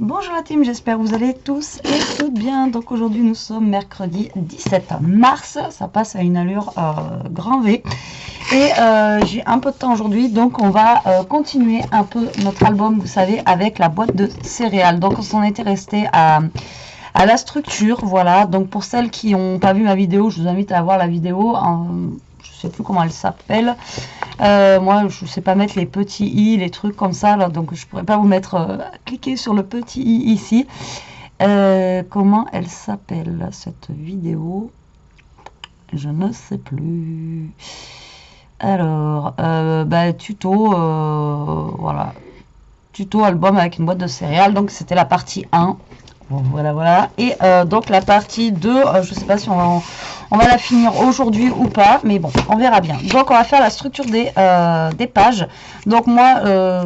Bonjour la team, j'espère que vous allez tous et toutes bien. Donc aujourd'hui nous sommes mercredi 17 mars, ça passe à une allure grand V. Et j'ai un peu de temps aujourd'hui, donc on va continuer un peu notre album, vous savez, avec la boîte de céréales. Donc on s'en était resté à la structure, voilà. Donc pour celles qui n'ont pas vu ma vidéo, je vous invite à voir la vidéo, je sais plus comment elle s'appelle. Moi je sais pas mettre les petits i, les trucs comme ça là, donc je pourrais pas vous mettre cliquer sur le petit i ici. Comment elle s'appelle cette vidéo? Je ne sais plus. Alors tuto, voilà, tuto album avec une boîte de céréales. Donc c'était la partie 1. Voilà. Et donc la partie 2, je sais pas si on va la finir aujourd'hui ou pas, mais bon, on verra bien. Donc on va faire la structure des pages. Donc moi,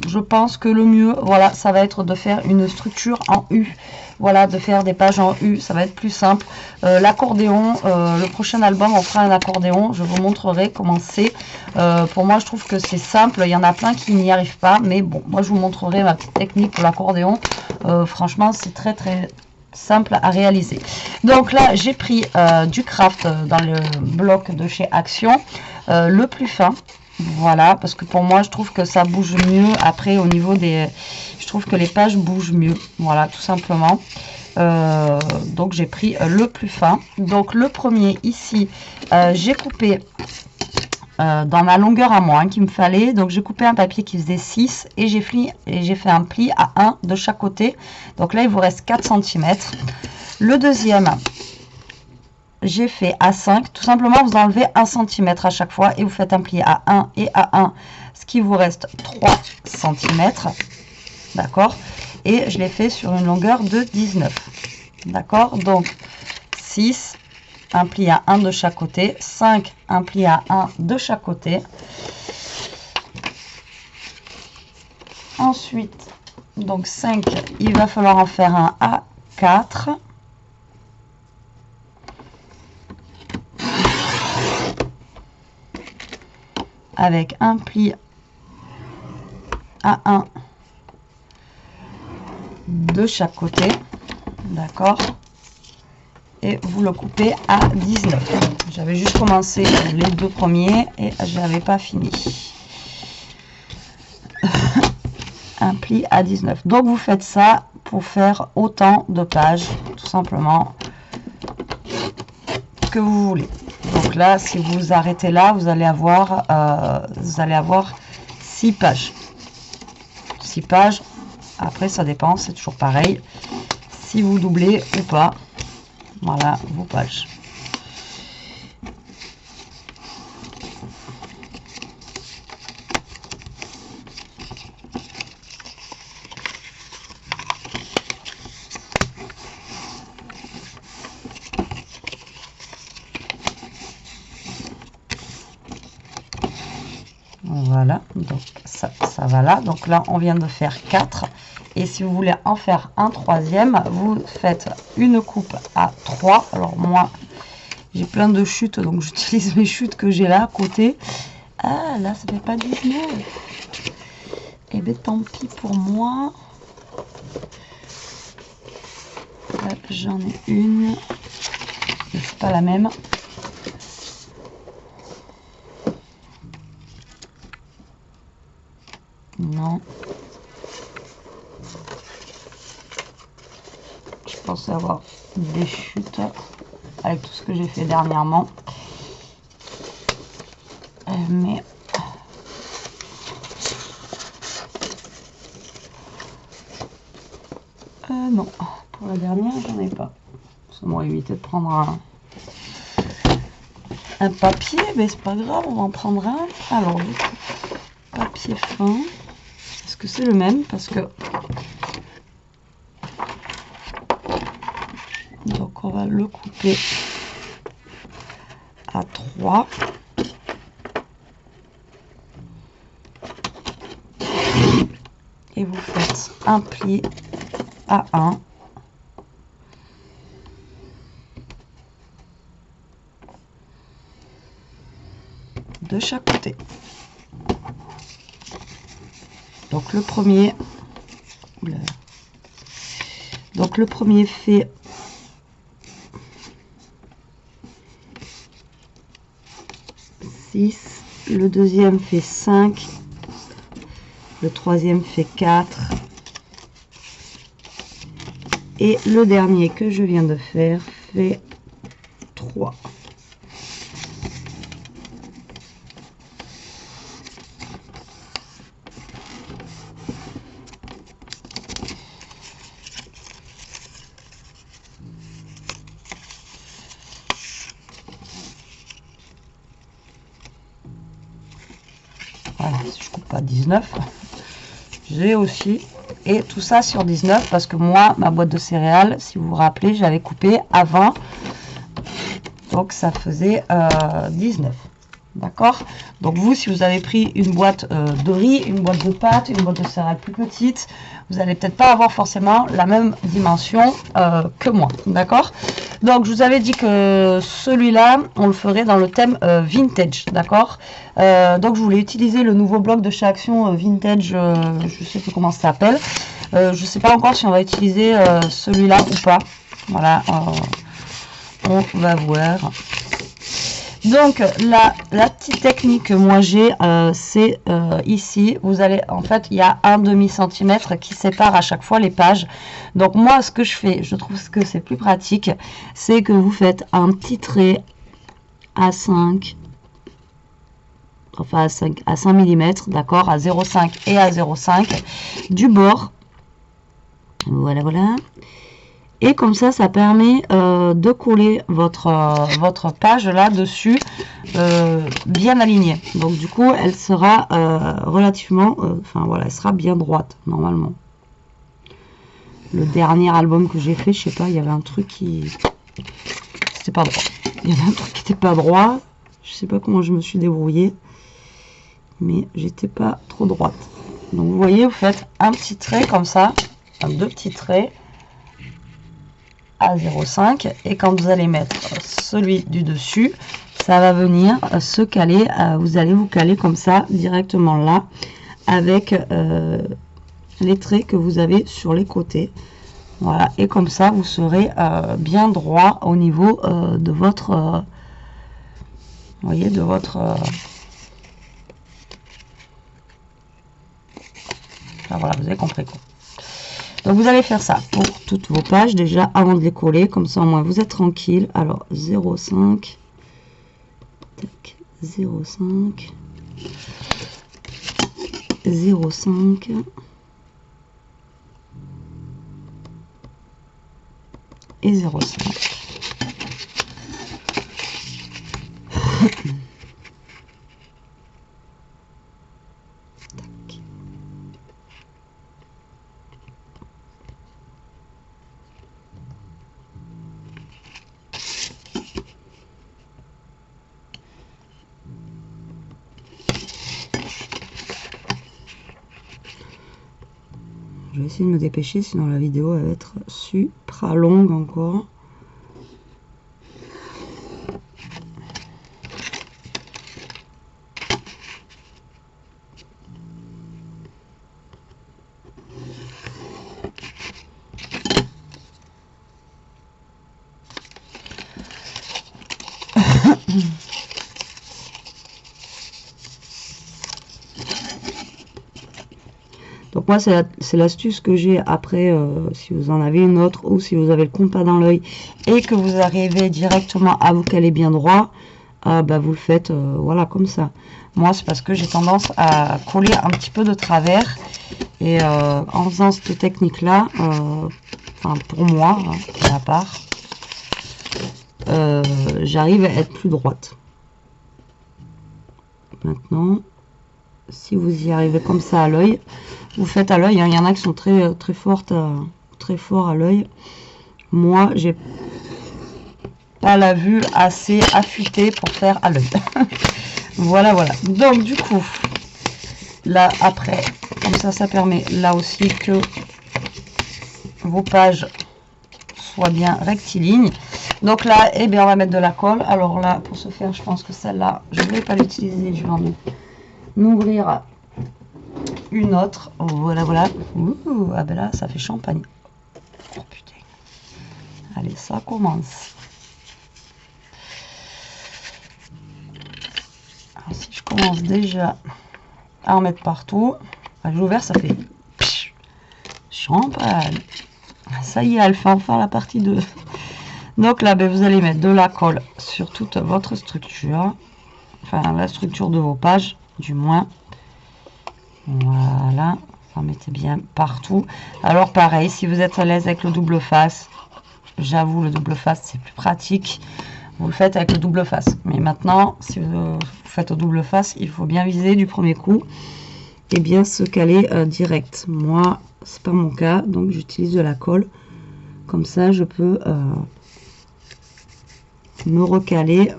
je pense que le mieux, voilà, ça va être de faire une structure en U. Voilà, de faire des pages en U, ça va être plus simple. L'accordéon, le prochain album, on fera un accordéon. Je vous montrerai comment c'est. Pour moi, je trouve que c'est simple. Il y en a plein qui n'y arrivent pas. Mais bon, moi, je vous montrerai ma petite technique pour l'accordéon. Franchement, c'est très simple à réaliser. Donc là, j'ai pris du craft dans le bloc de chez Action, le plus fin. Voilà, parce que pour moi, je trouve que ça bouge mieux. Après, au niveau des... Je trouve que les pages bougent mieux. Voilà, tout simplement. Donc, j'ai pris le plus fin. Donc, le premier, ici, j'ai coupé dans ma longueur à moi qu'il me fallait. Donc, j'ai coupé un papier qui faisait 6 et j'ai fait un pli à 1 de chaque côté. Donc, là, il vous reste 4 cm. Le deuxième... j'ai fait à 5, tout simplement vous enlevez 1 cm à chaque fois et vous faites un pli à 1 et à 1, ce qui vous reste 3 cm, d'accord, et je l'ai fait sur une longueur de 19, d'accord. Donc 6, un pli à 1 de chaque côté, 5, un pli à 1 de chaque côté. Ensuite, donc 5, il va falloir en faire un à 4. Avec un pli à 1 de chaque côté, d'accord, et vous le coupez à 19. J'avais juste commencé les deux premiers et je n'avais pas fini. Un pli à 19. Donc vous faites ça pour faire autant de pages, tout simplement, que vous voulez. Donc là, si vous arrêtez là, vous allez avoir 6 pages. 6 pages. Après, ça dépend, c'est toujours pareil. Si vous doublez ou pas, voilà vos pages. Voilà, donc ça va là. Donc là, on vient de faire 4. Et si vous voulez en faire un troisième, vous faites une coupe à 3. Alors moi, j'ai plein de chutes, donc j'utilise mes chutes que j'ai là à côté. Ah, là, ça fait pas 19. Et bien, tant pis pour moi. Là, j'en ai une. C'est pas la même. Non. Je pensais avoir des chutes avec tout ce que j'ai fait dernièrement. Mais non, pour la dernière, j'en ai pas. Ça m'aurait évité de prendre un papier, mais c'est pas grave, on va en prendre un. Alors, du coup, papier fin. Est-ce que c'est le même? Parce que... Donc, on va le couper à 3. Et vous faites un pli à 1. De chaque côté. Donc le premier, Donc le premier fait 6, le deuxième fait 5, le troisième fait 4 et le dernier que je viens de faire fait 3. Voilà, si je coupe pas 19, j'ai aussi, et tout ça sur 19 parce que moi, ma boîte de céréales, si vous vous rappelez, j'avais coupé à 20, donc ça faisait 19. D'accord? Donc vous, si vous avez pris une boîte de riz, une boîte de pâtes, une boîte de céréales plus petite, vous n'allez peut-être pas avoir forcément la même dimension que moi. D'accord? Donc je vous avais dit que celui-là, on le ferait dans le thème vintage. D'accord? Donc je voulais utiliser le nouveau bloc de chez Action vintage, je sais plus comment ça s'appelle. Je sais pas encore si on va utiliser celui-là ou pas. Voilà, on va voir. Donc la petite technique que moi j'ai, c'est ici, vous allez, en fait, il y a un demi-centimètre qui sépare à chaque fois les pages. Donc moi, ce que je fais, je trouve que c'est plus pratique, c'est que vous faites un petit trait à 5, enfin à 5 mm, d'accord, à 0,5 et à 0,5 du bord. Voilà, voilà. Et comme ça permet de coller votre page là-dessus bien alignée. Donc du coup, elle sera relativement, enfin voilà, elle sera bien droite normalement. Le dernier album que j'ai fait, je sais pas, il y avait un truc qui... C'était pas droit. Il y avait un truc qui n'était pas droit. Je sais pas comment je me suis débrouillée. Mais j'étais pas trop droite. Donc vous voyez, vous faites un petit trait comme ça. Enfin, deux petits traits. À 0,5 et quand vous allez mettre celui du dessus, ça va venir se caler, vous allez vous caler comme ça directement là avec les traits que vous avez sur les côtés. Voilà, et comme ça vous serez bien droit au niveau de votre vous voyez, de votre voilà, vous avez compris quoi. Donc vous allez faire ça pour toutes vos pages déjà avant de les coller, comme ça au moins vous êtes tranquille. Alors 0,5, 0,5, 0,5 et 0,5. Je vais essayer de me dépêcher, sinon la vidéo elle va être super longue encore. Donc moi c'est l'astuce que j'ai. Après si vous en avez une autre ou si vous avez le compas dans l'œil et que vous arrivez directement à vous caler bien droit, bah, vous le faites voilà comme ça. Moi c'est parce que j'ai tendance à coller un petit peu de travers et en faisant cette technique là, enfin pour moi pour ma part, j'arrive à être plus droite. Maintenant si vous y arrivez comme ça à l'œil, vous faites à l'œil, hein. Il y en a qui sont très fortes, très forts à l'œil. Moi, j'ai pas la vue assez affûtée pour faire à l'œil. Voilà, voilà. Donc du coup, là après, comme ça permet là aussi que vos pages soient bien rectilignes. Donc là, eh bien, on va mettre de la colle. Alors là, pour ce faire, je pense que celle-là, je ne vais pas l'utiliser. Je vais en ouvrir une autre. Voilà, voilà. Ouh, ah ben là, ça fait champagne. Oh putain. Allez, ça commence. Alors, si je commence déjà à en mettre partout, j'ai ouvert, ça fait champagne. Ça y est, elle fait enfin la partie 2. Donc là, ben, vous allez mettre de la colle sur toute votre structure. Enfin, la structure de vos pages, du moins. Voilà. Vous en mettez bien partout. Alors pareil, si vous êtes à l'aise avec le double face, j'avoue, le double face, c'est plus pratique. Vous le faites avec le double face. Mais maintenant, si vous faites au double face, il faut bien viser du premier coup et bien se caler direct. Moi, c'est pas mon cas, donc j'utilise de la colle. Comme ça, je peux me recaler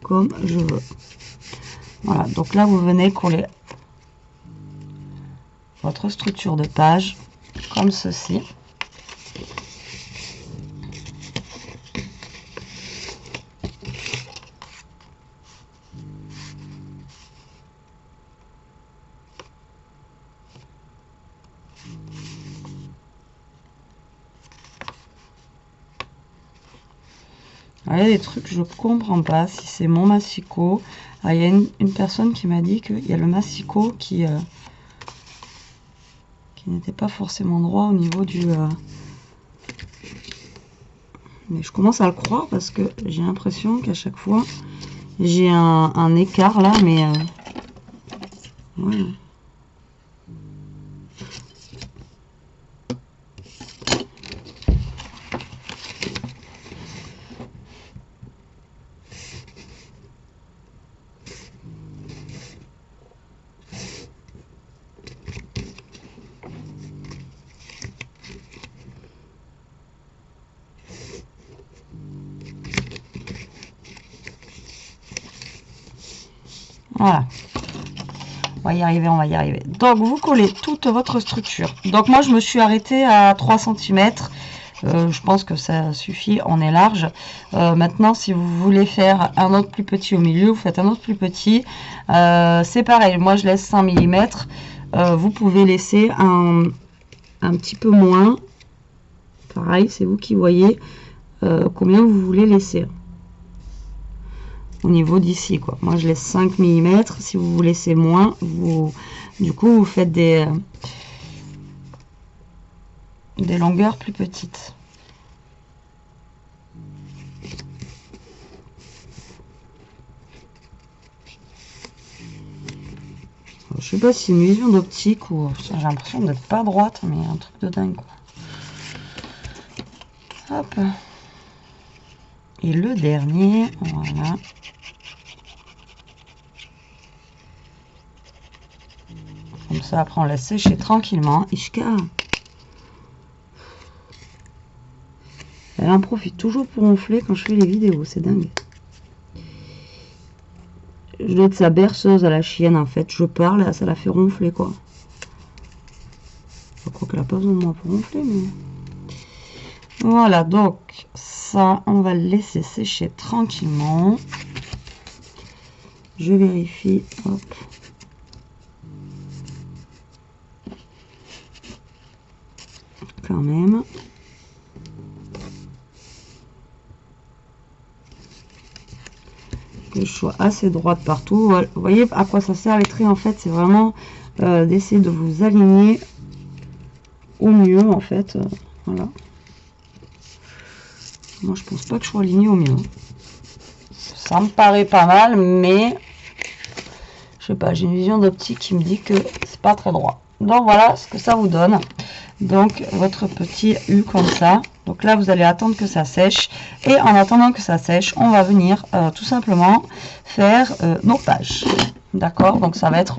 comme je veux. Voilà, donc là, vous venez coller votre structure de page comme ceci. Il y a des trucs que je comprends pas si c'est mon massicot. Il y a une personne qui m'a dit qu'il y a le massicot qui n'était pas forcément droit au niveau du... Mais je commence à le croire parce que j'ai l'impression qu'à chaque fois j'ai un écart là, mais ouais. Voilà. On va y arriver, on va y arriver. Donc, vous collez toute votre structure. Donc, moi, je me suis arrêtée à 3 cm. Je pense que ça suffit, on est large. Maintenant, si vous voulez faire un autre plus petit au milieu, vous faites un autre plus petit. C'est pareil, moi, je laisse 5 mm. Vous pouvez laisser un petit peu moins. Pareil, c'est vous qui voyez combien vous voulez laisser. Au niveau d'ici, quoi. Moi, je laisse 5 mm. Si vous vous laissez moins, du coup, vous faites des longueurs plus petites. Je sais pas si c'est une vision d'optique ou j'ai l'impression d'être pas droite, mais un truc de dingue, quoi. Hop. Et le dernier, voilà. Comme ça, après, on laisse sécher tranquillement. Ishka. Elle en profite toujours pour ronfler quand je fais les vidéos. C'est dingue. Je dois être sa berceuse à la chienne, en fait. Je parle, ça la fait ronfler, quoi. Je crois qu'elle n'a pas besoin de moi pour ronfler, mais... Voilà, donc, ça, on va le laisser sécher tranquillement. Je vérifie, hop. Quand même. Que je sois assez droite partout. Vous voyez à quoi ça sert les traits, en fait, c'est vraiment d'essayer de vous aligner au mieux, en fait. Voilà. Moi, je pense pas que je sois alignée au mieux. Ça me paraît pas mal, mais je sais pas, j'ai une vision d'optique qui me dit que c'est pas très droit. Donc voilà ce que ça vous donne. Donc votre petit U comme ça. Donc là, vous allez attendre que ça sèche. Et en attendant que ça sèche, on va venir tout simplement faire nos pages. D'accord? Donc ça va être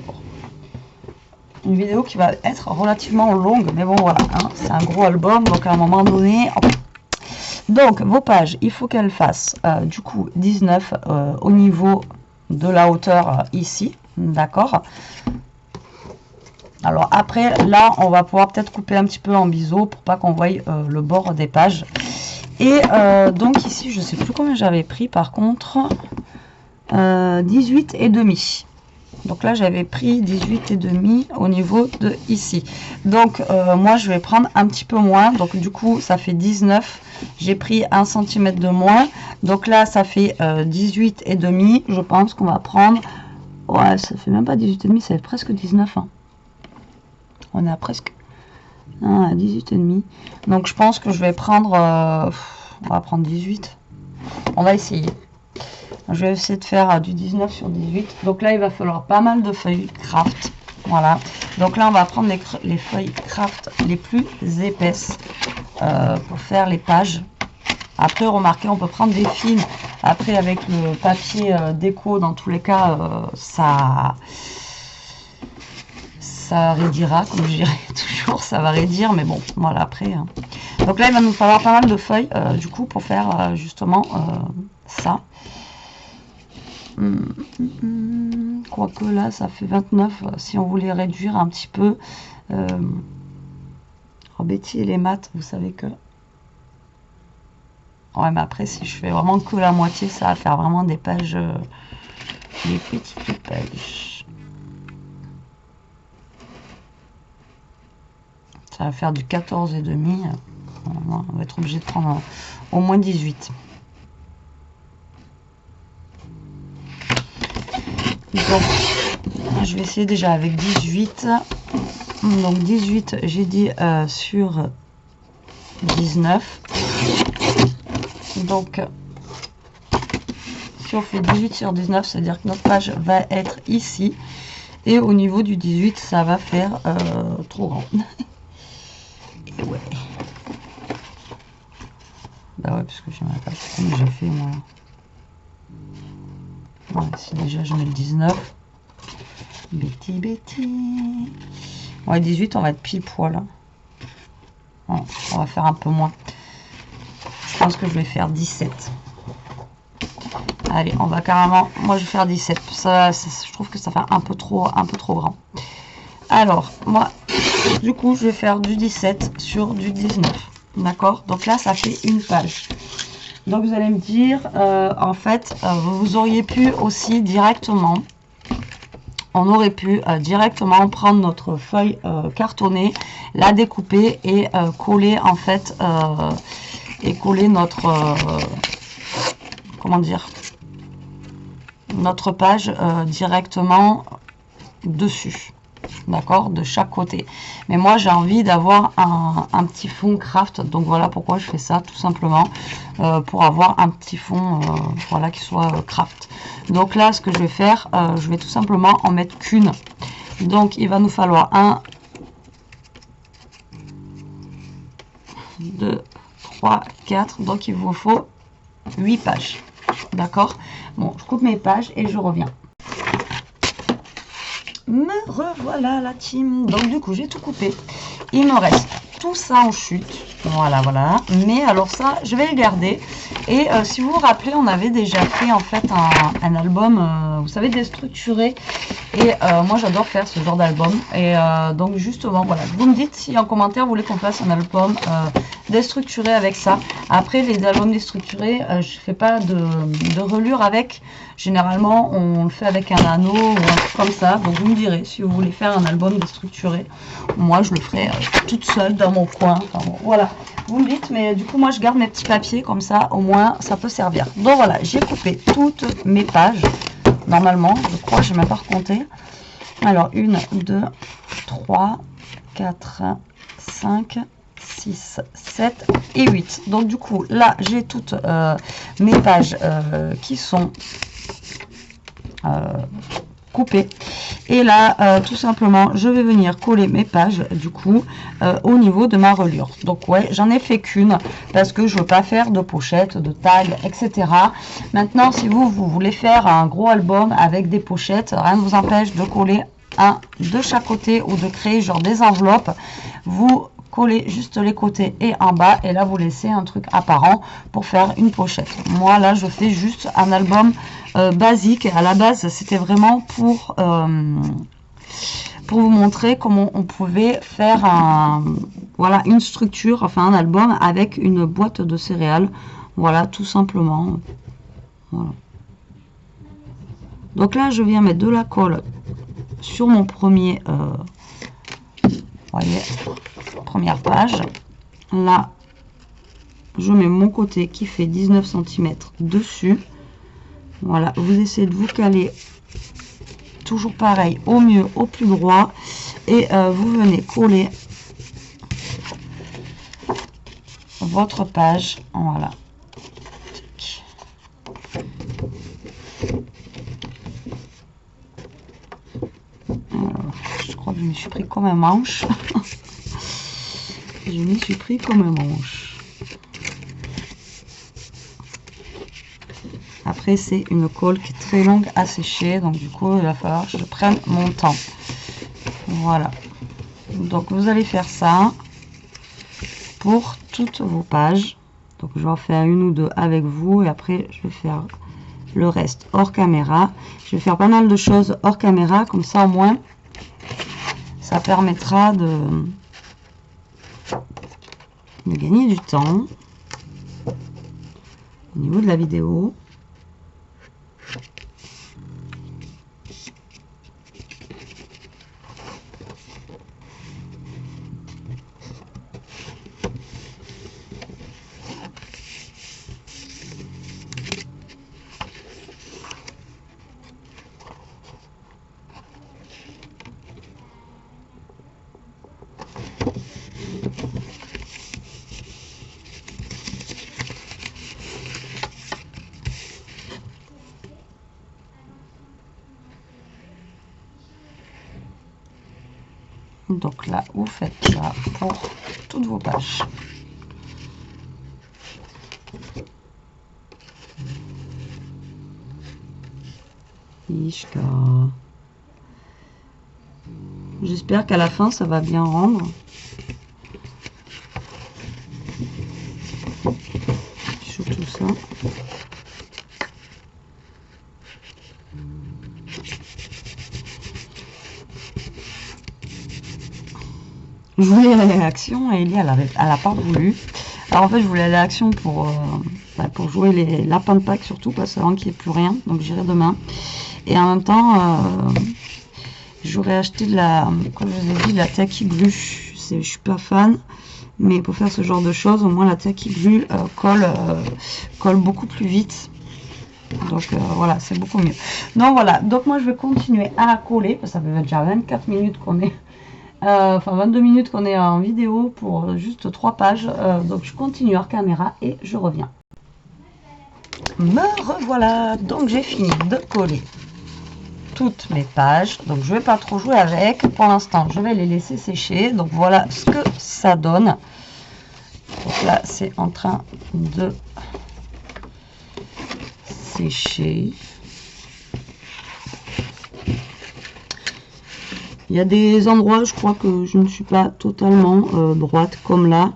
une vidéo qui va être relativement longue. Mais bon, voilà, hein, c'est un gros album. Donc à un moment donné... Oh. Donc, vos pages, il faut qu'elles fassent du coup 19 au niveau de la hauteur ici. D'accord? Alors après, là, on va pouvoir peut-être couper un petit peu en biseau pour pas qu'on voie le bord des pages. Et donc ici, je sais plus combien j'avais pris par contre. 18,5. Donc là, j'avais pris 18,5 au niveau de ici. Donc, moi, je vais prendre un petit peu moins. Donc, du coup, ça fait 19. J'ai pris 1 cm de moins. Donc là, ça fait 18,5. Je pense qu'on va prendre... Ouais, ça fait même pas 18,5, ça fait presque 19. Hein. On est à presque... Ah, 18,5. Donc, je pense que je vais prendre... on va prendre 18. On va essayer. Je vais essayer de faire du 19 sur 18. Donc là, il va falloir pas mal de feuilles craft. Voilà. Donc là, on va prendre les feuilles craft les plus épaisses pour faire les pages. Après, remarquez, on peut prendre des fils. Après, avec le papier déco, dans tous les cas, ça raidira, comme je dirais toujours, ça va raidir. Mais bon, voilà, après. Hein. Donc là, il va nous falloir pas mal de feuilles, du coup, pour faire justement ça. Quoique là ça fait 29 si on voulait réduire un petit peu. Betty et les maths, vous savez que ouais, mais après si je fais vraiment que la moitié, ça va faire vraiment des pages, des petites pages, ça va faire du 14,5. On va être obligé de prendre au moins 18. Donc, je vais essayer déjà avec 18. Donc, 18, j'ai dit sur 19. Donc, si on fait 18 sur 19, c'est-à-dire que notre page va être ici. Et au niveau du 18, ça va faire trop grand. Et ouais. Bah ouais, parce que j'ai ma page. Comme j'ai fait moi. Ouais, si déjà je mets le 19. Betty. Ouais, 18, on va être pile poil. Hein. Bon, on va faire un peu moins. Je pense que je vais faire 17. Allez, on va carrément... Moi, je vais faire 17. Ça, je trouve que ça fait un peu trop grand. Alors, moi, du coup, je vais faire du 17 sur du 19. D'accord? Donc là, ça fait une page. Donc, vous allez me dire, en fait, vous auriez pu aussi directement... On aurait pu directement prendre notre feuille cartonnée, la découper et coller en fait coller notre comment dire, notre page directement dessus, d'accord, de chaque côté. Mais moi j'ai envie d'avoir un petit fond craft, donc voilà pourquoi je fais ça, tout simplement pour avoir un petit fond voilà, qui soit craft. Donc là, ce que je vais faire, je vais tout simplement en mettre qu'une. Donc, il va nous falloir 1, 2, 3, 4. Donc, il vous faut 8 pages. D'accord? Bon, je coupe mes pages et je reviens. Me revoilà la team. Donc, du coup, j'ai tout coupé. Il me reste tout ça en chute. Voilà, voilà. Mais alors ça, je vais le garder. Et si vous vous rappelez, on avait déjà fait en fait un album, vous savez, déstructuré. Et moi, j'adore faire ce genre d'album. Et donc, justement, voilà. Vous me dites si en commentaire, vous voulez qu'on fasse un album déstructuré avec ça. Après, les albums déstructurés, je fais pas de relure avec. Généralement, on le fait avec un anneau ou un truc comme ça. Donc, vous me direz si vous voulez faire un album déstructuré. Moi, je le ferai toute seule dans mon coin. Enfin, bon, voilà. Vous me dites, mais du coup, moi, je garde mes petits papiers comme ça. Au moins, ça peut servir. Donc, voilà. J'ai coupé toutes mes pages. Normalement, je crois, je n'ai même pas recompté. Alors, 1, 2, 3, 4, 5, 6, 7 et 8. Donc, du coup, là, j'ai toutes mes pages qui sont coupées. Et là, tout simplement, je vais venir coller mes pages, du coup, au niveau de ma reliure. Donc, ouais, j'en ai fait qu'une parce que je veux pas faire de pochettes, de tags, etc. Maintenant, si vous voulez faire un gros album avec des pochettes, rien ne vous empêche de coller un de chaque côté ou de créer genre des enveloppes. Vous collez juste les côtés et en bas et là vous laissez un truc apparent pour faire une pochette. Moi là je fais juste un album basique. À la base c'était vraiment pour vous montrer comment on pouvait faire voilà, une structure, enfin un album avec une boîte de céréales. Voilà, tout simplement. Voilà. Donc là, je viens mettre de la colle sur mon premier, voyez, première page. Là, je mets mon côté qui fait 19 cm dessus. Voilà, vous essayez de vous caler toujours pareil, au mieux, au plus droit. Et vous venez coller votre page. Voilà. Alors, je crois que je me suis pris comme un manche. Je me suis pris comme un manche. Après, c'est une colle qui est très longue à sécher. Donc, du coup, il va falloir que je prenne mon temps. Voilà. Donc, vous allez faire ça pour toutes vos pages. Donc, je vais en faire une ou deux avec vous. Et après, je vais faire le reste hors caméra. Je vais faire pas mal de choses hors caméra. Comme ça, au moins, ça permettra de gagner du temps au niveau de la vidéo. Donc là, vous faites ça pour toutes vos pages. J'espère qu'à la fin, ça va bien rendre. Surtout ça. Je voulais la réaction et Elie, elle a pas voulu. Alors en fait, je voulais la réaction pour jouer les lapins de Pâques surtout, parce avant qu'il n'y ait plus rien. Donc j'irai demain. Et en même temps, j'aurais acheté de la, comme je vous ai dit, de la Tacky Glue. Je suis pas fan, mais pour faire ce genre de choses, au moins la Tacky Glue colle beaucoup plus vite. Donc voilà, c'est beaucoup mieux. Donc voilà, donc moi je vais continuer à coller, parce que ça fait déjà 24 minutes qu'on est... enfin 22 minutes qu'on est en vidéo pour juste 3 pages. Donc je continue hors caméra et je reviens. Me revoilà. Donc j'ai fini de coller toutes mes pages. Donc je vais pas trop jouer avec. Pour l'instant, je vais les laisser sécher. Donc voilà ce que ça donne. Donc là, c'est en train de sécher. Il y a des endroits, je crois que je ne suis pas totalement droite, comme là.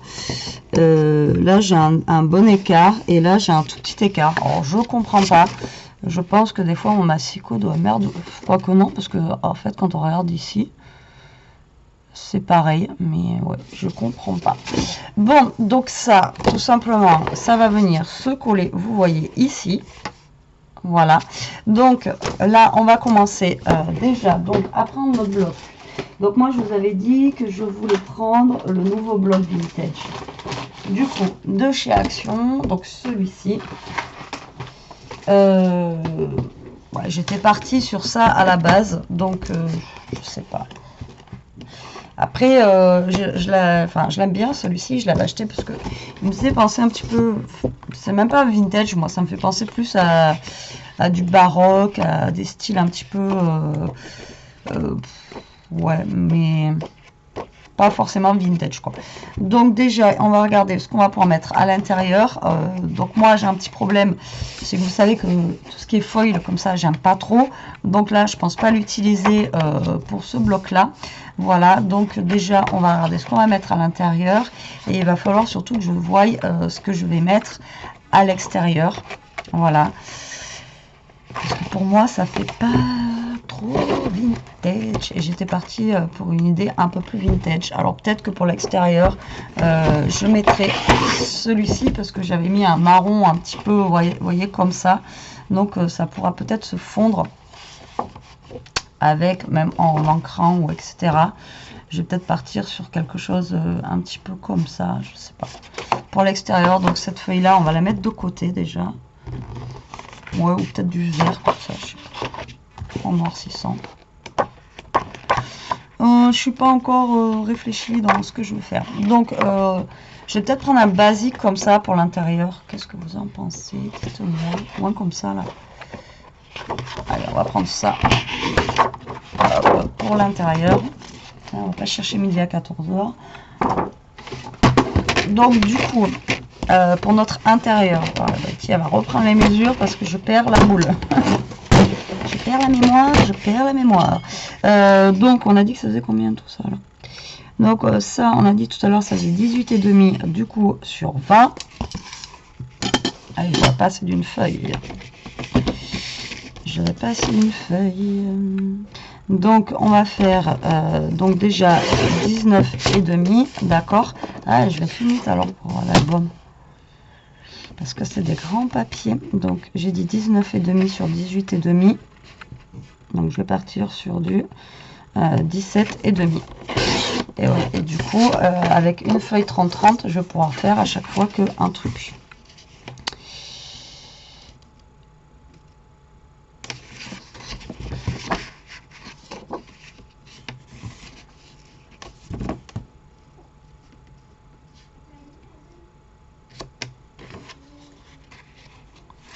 Là, j'ai un bon écart et là, j'ai un tout petit écart. Alors, je comprends pas. Je pense que des fois, mon massicot doit merde. Je crois que non, parce que en fait, quand on regarde ici, c'est pareil. Mais ouais, je comprends pas. Bon, donc ça, tout simplement, ça va venir se coller, vous voyez ici. Voilà, donc là on va commencer déjà donc à prendre notre bloc. Donc moi je vous avais dit que je voulais prendre le nouveau bloc vintage, du coup de chez Action, donc celui-ci. Ouais, j'étais partie sur ça à la base, donc je sais pas. Après, je l'aime bien celui-ci, je l'avais acheté parce que il me faisait penser un petit peu, c'est même pas vintage, moi ça me fait penser plus à du baroque, à des styles un petit peu, ouais, mais pas forcément vintage quoi. Donc déjà, on va regarder ce qu'on va pouvoir mettre à l'intérieur. Donc moi j'ai un petit problème, c'est que vous savez que tout ce qui est foil comme ça, j'aime pas trop. Donc là, je pense pas l'utiliser pour ce bloc là. Voilà, donc déjà on va regarder ce qu'on va mettre à l'intérieur et il va falloir surtout que je voie ce que je vais mettre à l'extérieur. Voilà, parce que pour moi ça fait pas trop vintage et j'étais partie pour une idée un peu plus vintage. Alors peut-être que pour l'extérieur je mettrai celui-ci parce que j'avais mis un marron un petit peu, vous voyez comme ça, donc ça pourra peut-être se fondre avec, même en l'ancrant ou etc. Je vais peut-être partir sur quelque chose un petit peu comme ça, je sais pas. Pour l'extérieur, donc cette feuille là, on va la mettre de côté déjà. Ouais, ou peut-être du vert comme ça, je sais pas. En noircissant. Je suis pas encore réfléchi dans ce que je veux faire. Donc, je vais peut-être prendre un basique comme ça pour l'intérieur. Qu'est-ce que vous en pensez? Dites-moi. Moins comme ça là. Allez, on va prendre ça pour l'intérieur. On va pas chercher midi à 14h. Donc du coup, pour notre intérieur, tiens, elle va reprendre les mesures parce que je perds la boule. Je perds la mémoire, je perds la mémoire. Donc on a dit que ça faisait combien tout ça là? Donc ça, on a dit tout à l'heure, ça faisait 18,5 du coup sur 20. Allez, je vais passer d'une feuille. Je vais passer une feuille. Donc on va faire donc déjà 19,5, d'accord. Ah, je vais finir alors pour l'album parce que c'est des grands papiers. Donc j'ai dit 19,5 sur 18,5. Donc je vais partir sur du 17,5. Et, ouais, et du coup, avec une feuille 30-30, je vais pouvoir faire à chaque fois qu'un truc.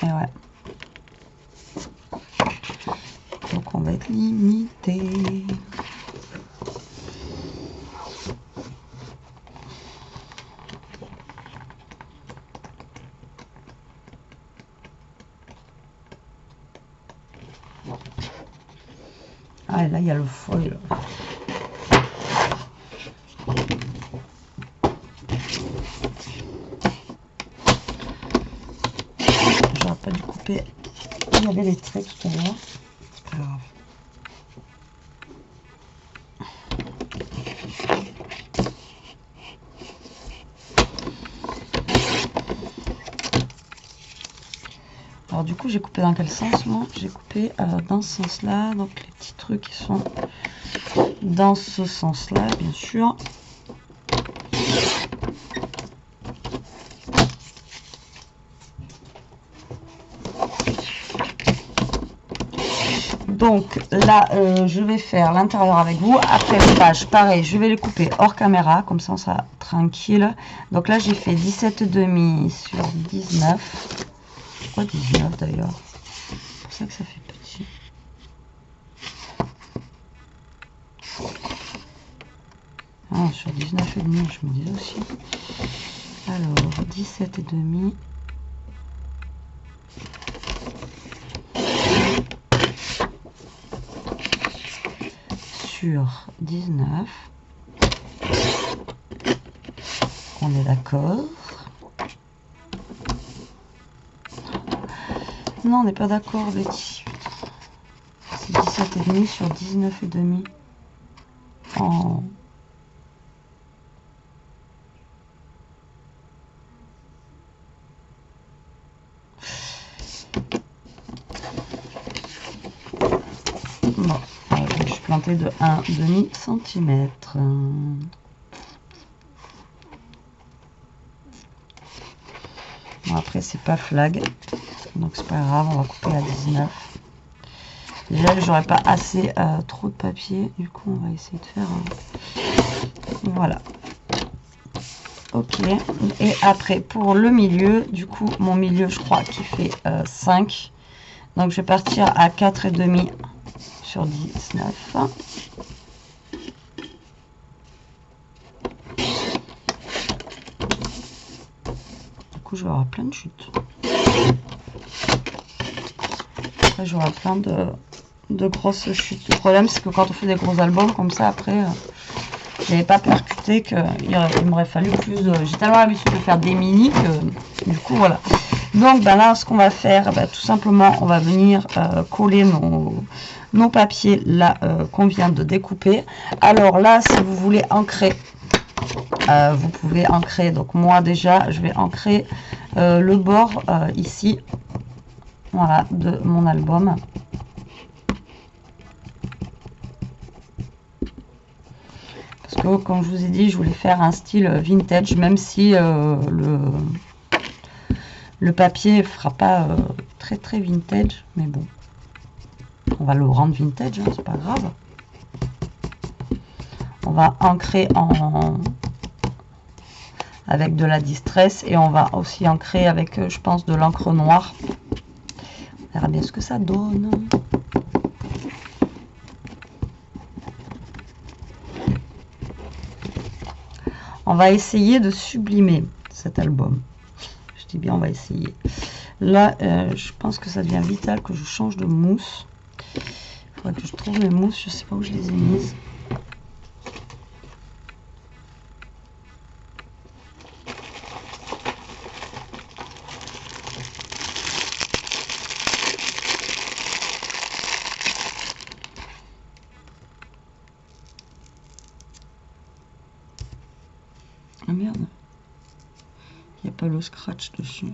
Et ouais. Donc on va être limité. Ah, et là, il y a le foil. J'aurais pas dû couper. Il y avait les traits tout à l'heure. C'est pas grave. Alors du coup, j'ai coupé dans quel sens moi? J'ai coupé dans ce sens-là. Donc les petits trucs qui sont dans ce sens-là, bien sûr. Donc là, je vais faire l'intérieur avec vous. Après les pages, pareil, je vais les couper hors caméra, comme ça on sera tranquille. Donc là, j'ai fait 17,5 sur 19. Pourquoi 19 d'ailleurs? C'est pour ça que ça fait petit. Ah, sur 19,5, je me disais aussi. Alors, 17,5. Sur 19. On est d'accord. Non, on n'est pas d'accord, Betty. C'est 17,5 sur 19,5. Oh. Bon, je suis plantée de 1,5 cm. Bon, après, c'est pas flag. Donc, c'est pas grave, on va couper à 19. Déjà, j'aurais pas assez trop de papier. Du coup, on va essayer de faire... voilà. Ok. Et après, pour le milieu, du coup, mon milieu, je crois qu'il fait 5. Donc, je vais partir à 4,5 sur 19. Du coup, je vais avoir plein de chutes. Après, j'aurai plein de grosses chutes. Le problème, c'est que quand on fait des gros albums comme ça, après, je n'avais pas percuté qu'il m'aurait fallu plus de... J'ai tellement l'habitude de faire des mini que, du coup, voilà. Donc, ben là, ce qu'on va faire, ben, tout simplement, on va venir coller nos papiers là qu'on vient de découper. Alors là, si vous voulez ancrer, vous pouvez ancrer. Donc moi déjà, je vais ancrer le bord ici, voilà, de mon album. Parce que comme je vous ai dit, je voulais faire un style vintage, même si le papier fera pas très très vintage, mais bon, on va le rendre vintage, hein, c'est pas grave. On va ancrer avec de la distress et on va aussi ancrer avec, je pense, de l'encre noire. On verra bien ce que ça donne. On va essayer de sublimer cet album. Je dis bien, on va essayer. Là, je pense que ça devient vital que je change de mousse. Il faudrait que je trouve mes mousses. Je sais pas où je les ai mises. Ah merde, il n'y a pas le scratch dessus.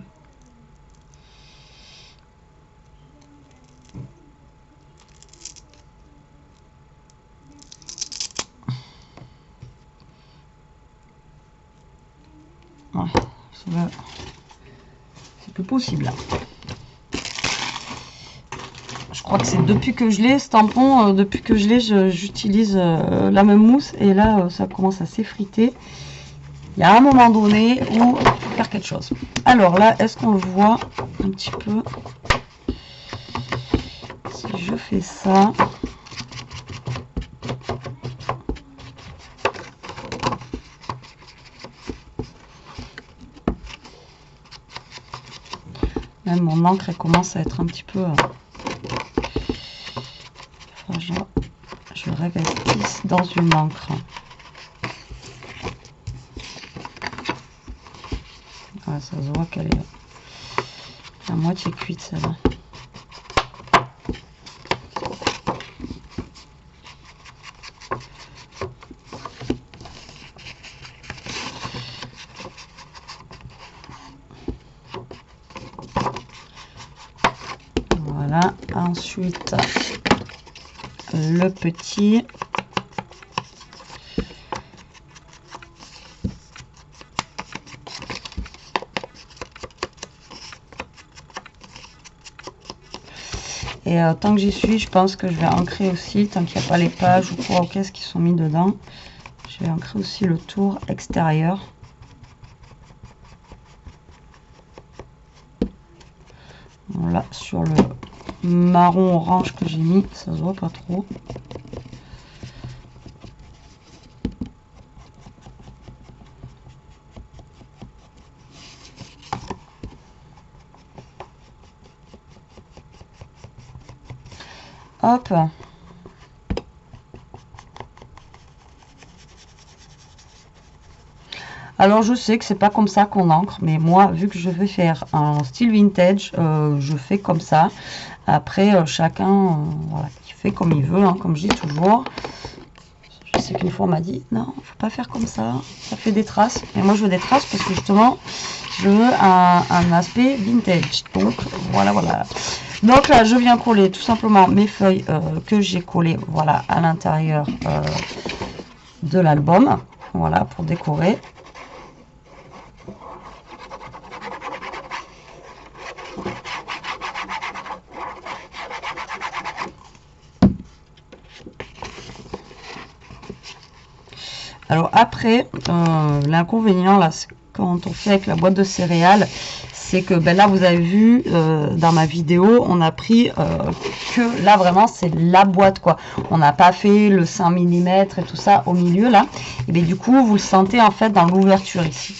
Ouais, c'est plus possible là. Je crois que c'est depuis que je l'ai, ce tampon, depuis que je l'ai, j'utilise la même mousse et là ça commence à s'effriter. Il y a un moment donné où il faut faire quelque chose. Alors là, est-ce qu'on le voit un petit peu? Si je fais ça. Même mon encre elle commence à être un petit peu fragile. Je révestisse dans une encre. Ah, ça se voit qu'elle est à moitié cuite celle-là. Voilà, ensuite le petit. Et tant que j'y suis, je pense que je vais ancrer aussi, tant qu'il n'y a pas les pages ou quoi ou qu'est-ce qui sont mis dedans, je vais ancrer aussi le tour extérieur. Voilà, sur le marron orange que j'ai mis, ça se voit pas trop. Hop. Alors je sais que c'est pas comme ça qu'on encre, mais moi vu que je vais faire un style vintage, je fais comme ça. Après chacun voilà, qui fait comme il veut, hein, comme je dis toujours. Je sais qu'une fois on m'a dit non, faut pas faire comme ça fait des traces. Et moi je veux des traces parce que justement je veux un aspect vintage. Donc voilà. Donc là, je viens coller tout simplement mes feuilles que j'ai collées, voilà, à l'intérieur de l'album, voilà, pour décorer. Alors après, l'inconvénient là, quand on fait avec la boîte de céréales, c'est que ben là vous avez vu dans ma vidéo, on a pris que là vraiment c'est la boîte quoi. On n'a pas fait le 5 mm et tout ça au milieu là. Et bien du coup vous le sentez en fait dans l'ouverture ici.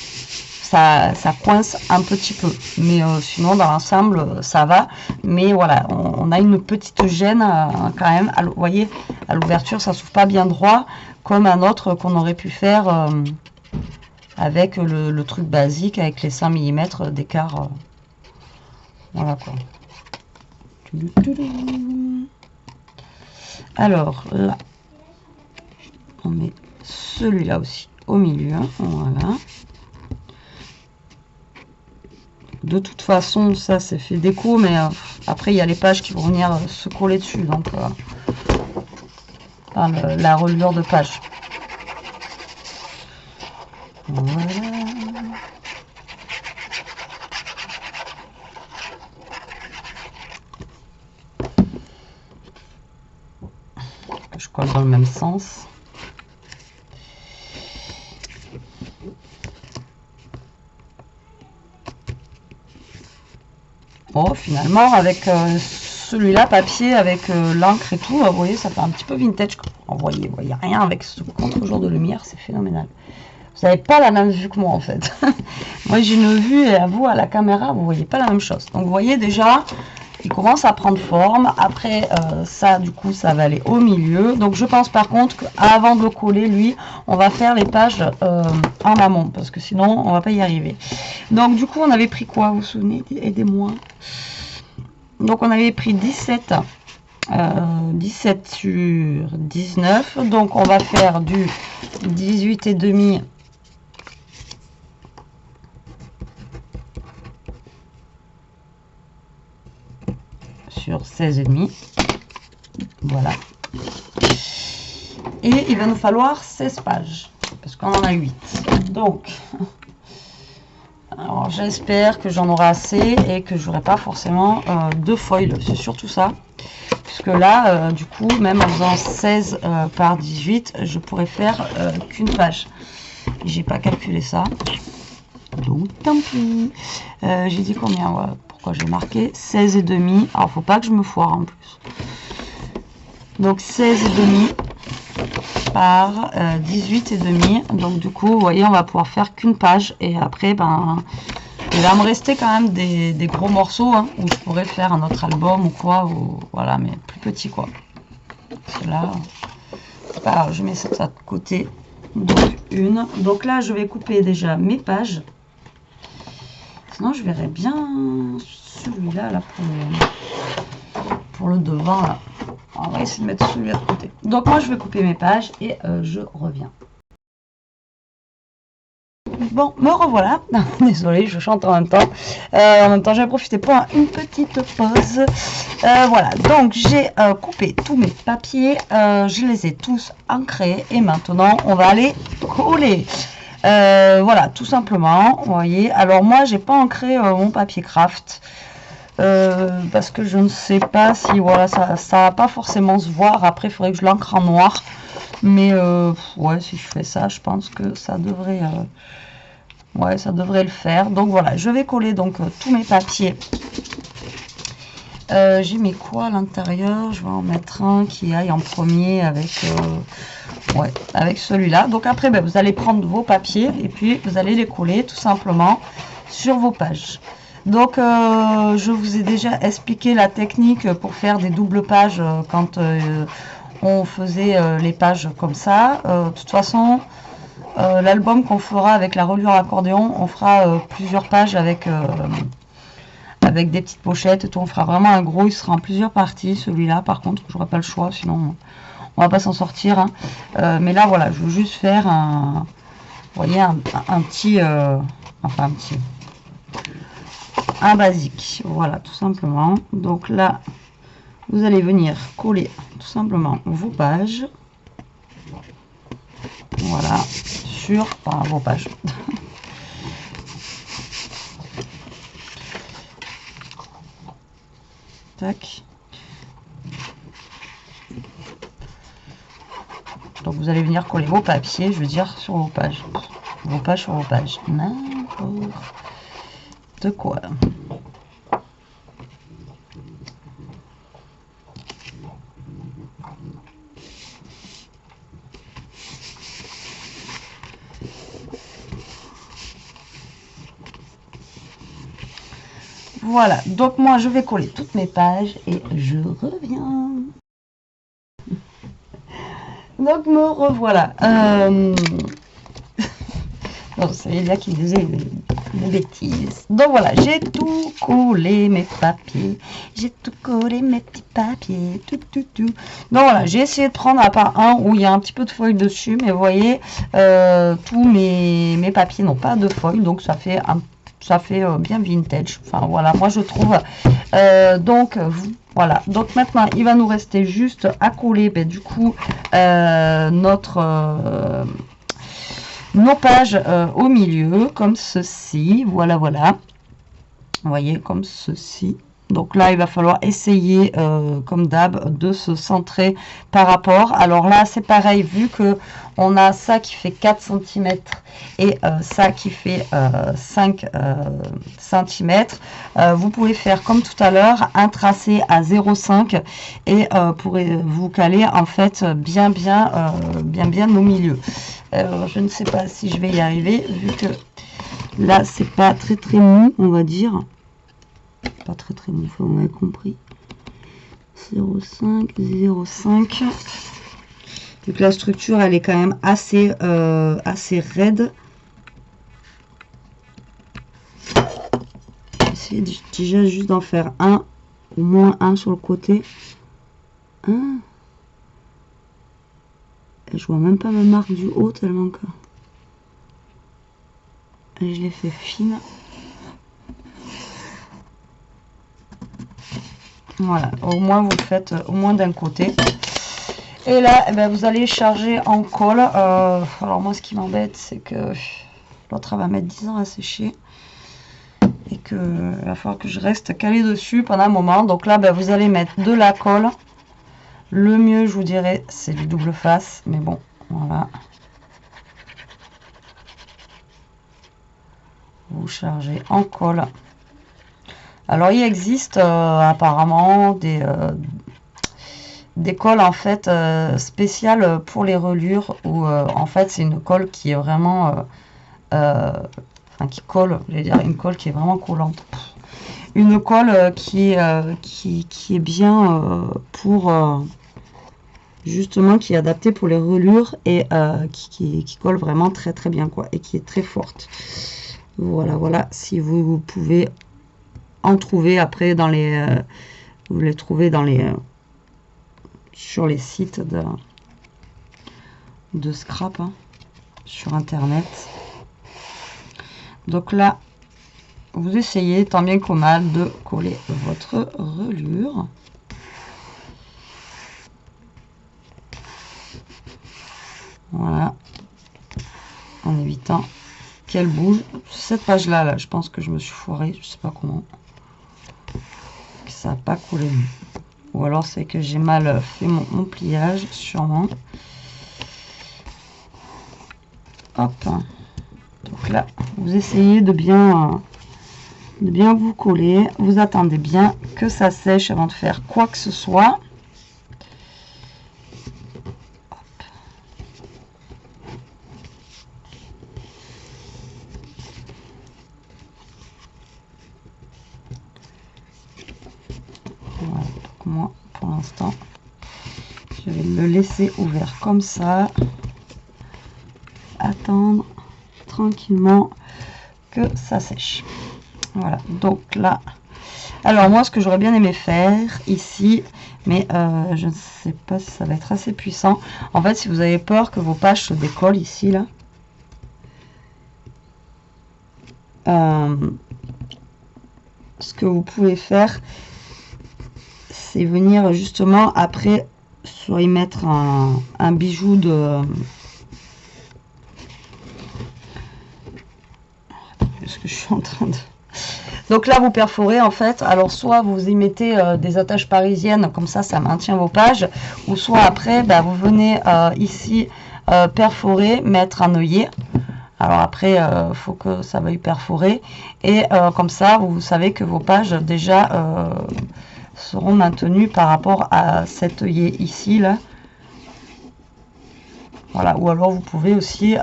Ça coince un petit peu, mais sinon dans l'ensemble ça va. Mais voilà, on a une petite gêne quand même. Vous voyez, à l'ouverture ça s'ouvre pas bien droit comme un autre qu'on aurait pu faire. Avec le truc basique, avec les 5 mm d'écart. Voilà quoi. Alors là, on met celui-là aussi au milieu. Voilà. De toute façon, ça c'est fait déco, mais après il y a les pages qui vont venir se coller dessus. Donc, la reliure de page. Voilà. Je colle dans le même sens. Bon, finalement, avec celui-là, papier, avec l'encre et tout, vous voyez, ça fait un petit peu vintage. Vous voyez rien avec ce contre-jour de lumière, c'est phénoménal. Vous n'avez pas la même vue que moi, en fait. Moi, j'ai une vue, et à vous, à la caméra, vous voyez pas la même chose. Donc, vous voyez déjà, il commence à prendre forme. Après, ça, du coup, ça va aller au milieu. Donc, je pense, par contre, qu'avant de le coller, lui, on va faire les pages en amont, parce que sinon, on va pas y arriver. Donc, du coup, on avait pris quoi, vous vous souvenez? Aidez-moi. Donc, on avait pris 17 sur 19. Donc, on va faire du 18,5 sur 16,5. Voilà. Et il va nous falloir 16 pages, parce qu'on en a 8. Donc, alors j'espère que j'en aurai assez et que j'aurai pas forcément deux foils. C'est surtout ça. Puisque là, du coup, même en faisant 16 par 18, je pourrais faire qu'une page. J'ai pas calculé ça. Donc, tant pis. J'ai dit combien? Voilà. Pourquoi j'ai marqué 16,5. Alors, faut pas que je me foire en plus. Donc, 16,5 par 18,5. Donc, du coup, vous voyez, on va pouvoir faire qu'une page. Et après, ben, il va me rester quand même des gros morceaux, hein, où je pourrais faire un autre album ou quoi. Ou, voilà, mais plus petit, quoi. Cela, c'est pas grave, je mets ça de côté. Donc, une. Donc là, je vais couper déjà mes pages. Sinon, je verrai bien celui-là là, pour le devant. Là. On va essayer de mettre celui-là de côté. Donc, moi, je vais couper mes pages et je reviens. Bon, me revoilà. Désolée, je chante en même temps. J'ai profité pour une petite pause. Voilà, donc j'ai coupé tous mes papiers. Je les ai tous ancrés. Et maintenant, on va aller coller. Voilà, tout simplement. Vous voyez. Alors, moi, j'ai pas ancré mon papier craft. Parce que je ne sais pas si voilà ça va pas forcément se voir. Après, il faudrait que je l'ancre en noir. Mais ouais, si je fais ça, je pense que ça devrait... ouais, ça devrait le faire. Donc voilà, je vais coller donc tous mes papiers. J'ai mis quoi à l'intérieur? Je vais en mettre un qui aille en premier avec, ouais, avec celui-là. Donc après, ben, vous allez prendre vos papiers et puis vous allez les coller tout simplement sur vos pages. Donc je vous ai déjà expliqué la technique pour faire des doubles pages quand on faisait les pages comme ça. De toute façon... l'album qu'on fera avec la reliure accordéon, on fera plusieurs pages avec, avec des petites pochettes et tout. On fera vraiment un gros, il sera en plusieurs parties. Celui-là, par contre, j'aurai pas le choix, sinon on va pas s'en sortir. Hein. Mais là, voilà, je veux juste faire un, vous voyez, un petit, enfin un petit, un basique. Voilà, tout simplement. Donc là, vous allez venir coller tout simplement vos pages. Voilà, sur vos pages. Tac. Donc vous allez venir coller vos papiers, je veux dire, sur vos pages. Vos pages sur vos pages. N'importe quoi. Voilà, donc moi je vais coller toutes mes pages et je reviens. Donc me revoilà. Non, c'est là qui disait des bêtises. Donc voilà, j'ai tout collé mes papiers. J'ai tout collé mes petits papiers. Donc voilà, j'ai essayé de prendre à part un où il y a un petit peu de feuilles dessus. Mais vous voyez, tous mes papiers n'ont pas de feuilles. Donc ça fait bien vintage. Enfin voilà, moi je trouve. Donc voilà. Donc maintenant, il va nous rester juste à coller, ben, du coup, nos pages au milieu, comme ceci. Voilà, voilà. Vous voyez, comme ceci. Donc là, il va falloir essayer, comme d'hab, de se centrer par rapport. Alors là, c'est pareil, vu que on a ça qui fait 4 cm et ça qui fait 5 cm, vous pouvez faire comme tout à l'heure, un tracé à 0,5 et pourrez vous caler en fait bien au milieu. Je ne sais pas si je vais y arriver, vu que là, c'est pas très mou, on va dire. Pas très mou, vous m'avez compris. 0,5, 0,5. Donc la structure, elle est quand même assez raide. Essayez déjà juste d'en faire un, au moins un sur le côté. Et je vois même pas ma marque du haut tellement que et je l'ai fait fine. Voilà, au moins vous le faites au moins d'un côté. Et là, eh ben, vous allez charger en colle. Alors moi, ce qui m'embête, c'est que l'autre va mettre 10 ans à sécher. Et que il va falloir que je reste calé dessus pendant un moment. Donc là, ben, vous allez mettre de la colle. Le mieux, je vous dirais, c'est du double face. Mais bon, voilà. Vous chargez en colle. Alors, il existe apparemment des colles en fait spéciales pour les relures où en fait c'est une colle qui est vraiment enfin qui colle, je vais dire une colle qui est vraiment collante, une colle qui est bien pour justement qui est adaptée pour les relures et qui colle vraiment très bien quoi, et qui est très forte. Voilà, si vous pouvez en trouver après dans les vous les trouvez dans les sur les sites de scrap hein, sur internet. Donc là, vous essayez tant bien que mal de coller votre relure. Voilà, en évitant qu'elle bouge. Cette page là, je pense que je me suis foirée, je sais pas comment. Ça n'a pas collé. Ou alors c'est que j'ai mal fait mon pliage, sûrement. Hop. Donc là, vous essayez de bien vous coller. Vous attendez bien que ça sèche avant de faire quoi que ce soit. Hop. Voilà, donc moi, pour l'instant, je vais le laisser ouvert comme ça. Attendre tranquillement que ça sèche. Voilà, donc là, alors moi ce que j'aurais bien aimé faire ici, mais je ne sais pas si ça va être assez puissant. En fait, si vous avez peur que vos pages se décollent ici là, ce que vous pouvez faire, c'est venir justement après soit y mettre un bijou de ce que je suis en train de... Donc là, vous perforez en fait. Alors, soit vous y mettez des attaches parisiennes, comme ça maintient vos pages. Ou soit après, bah, vous venez ici perforer, mettre un œillet. Alors après, faut que ça veuille perforer. Et comme ça, vous savez que vos pages déjà seront maintenues par rapport à cet œillet ici, là. Voilà. Ou alors, vous pouvez aussi...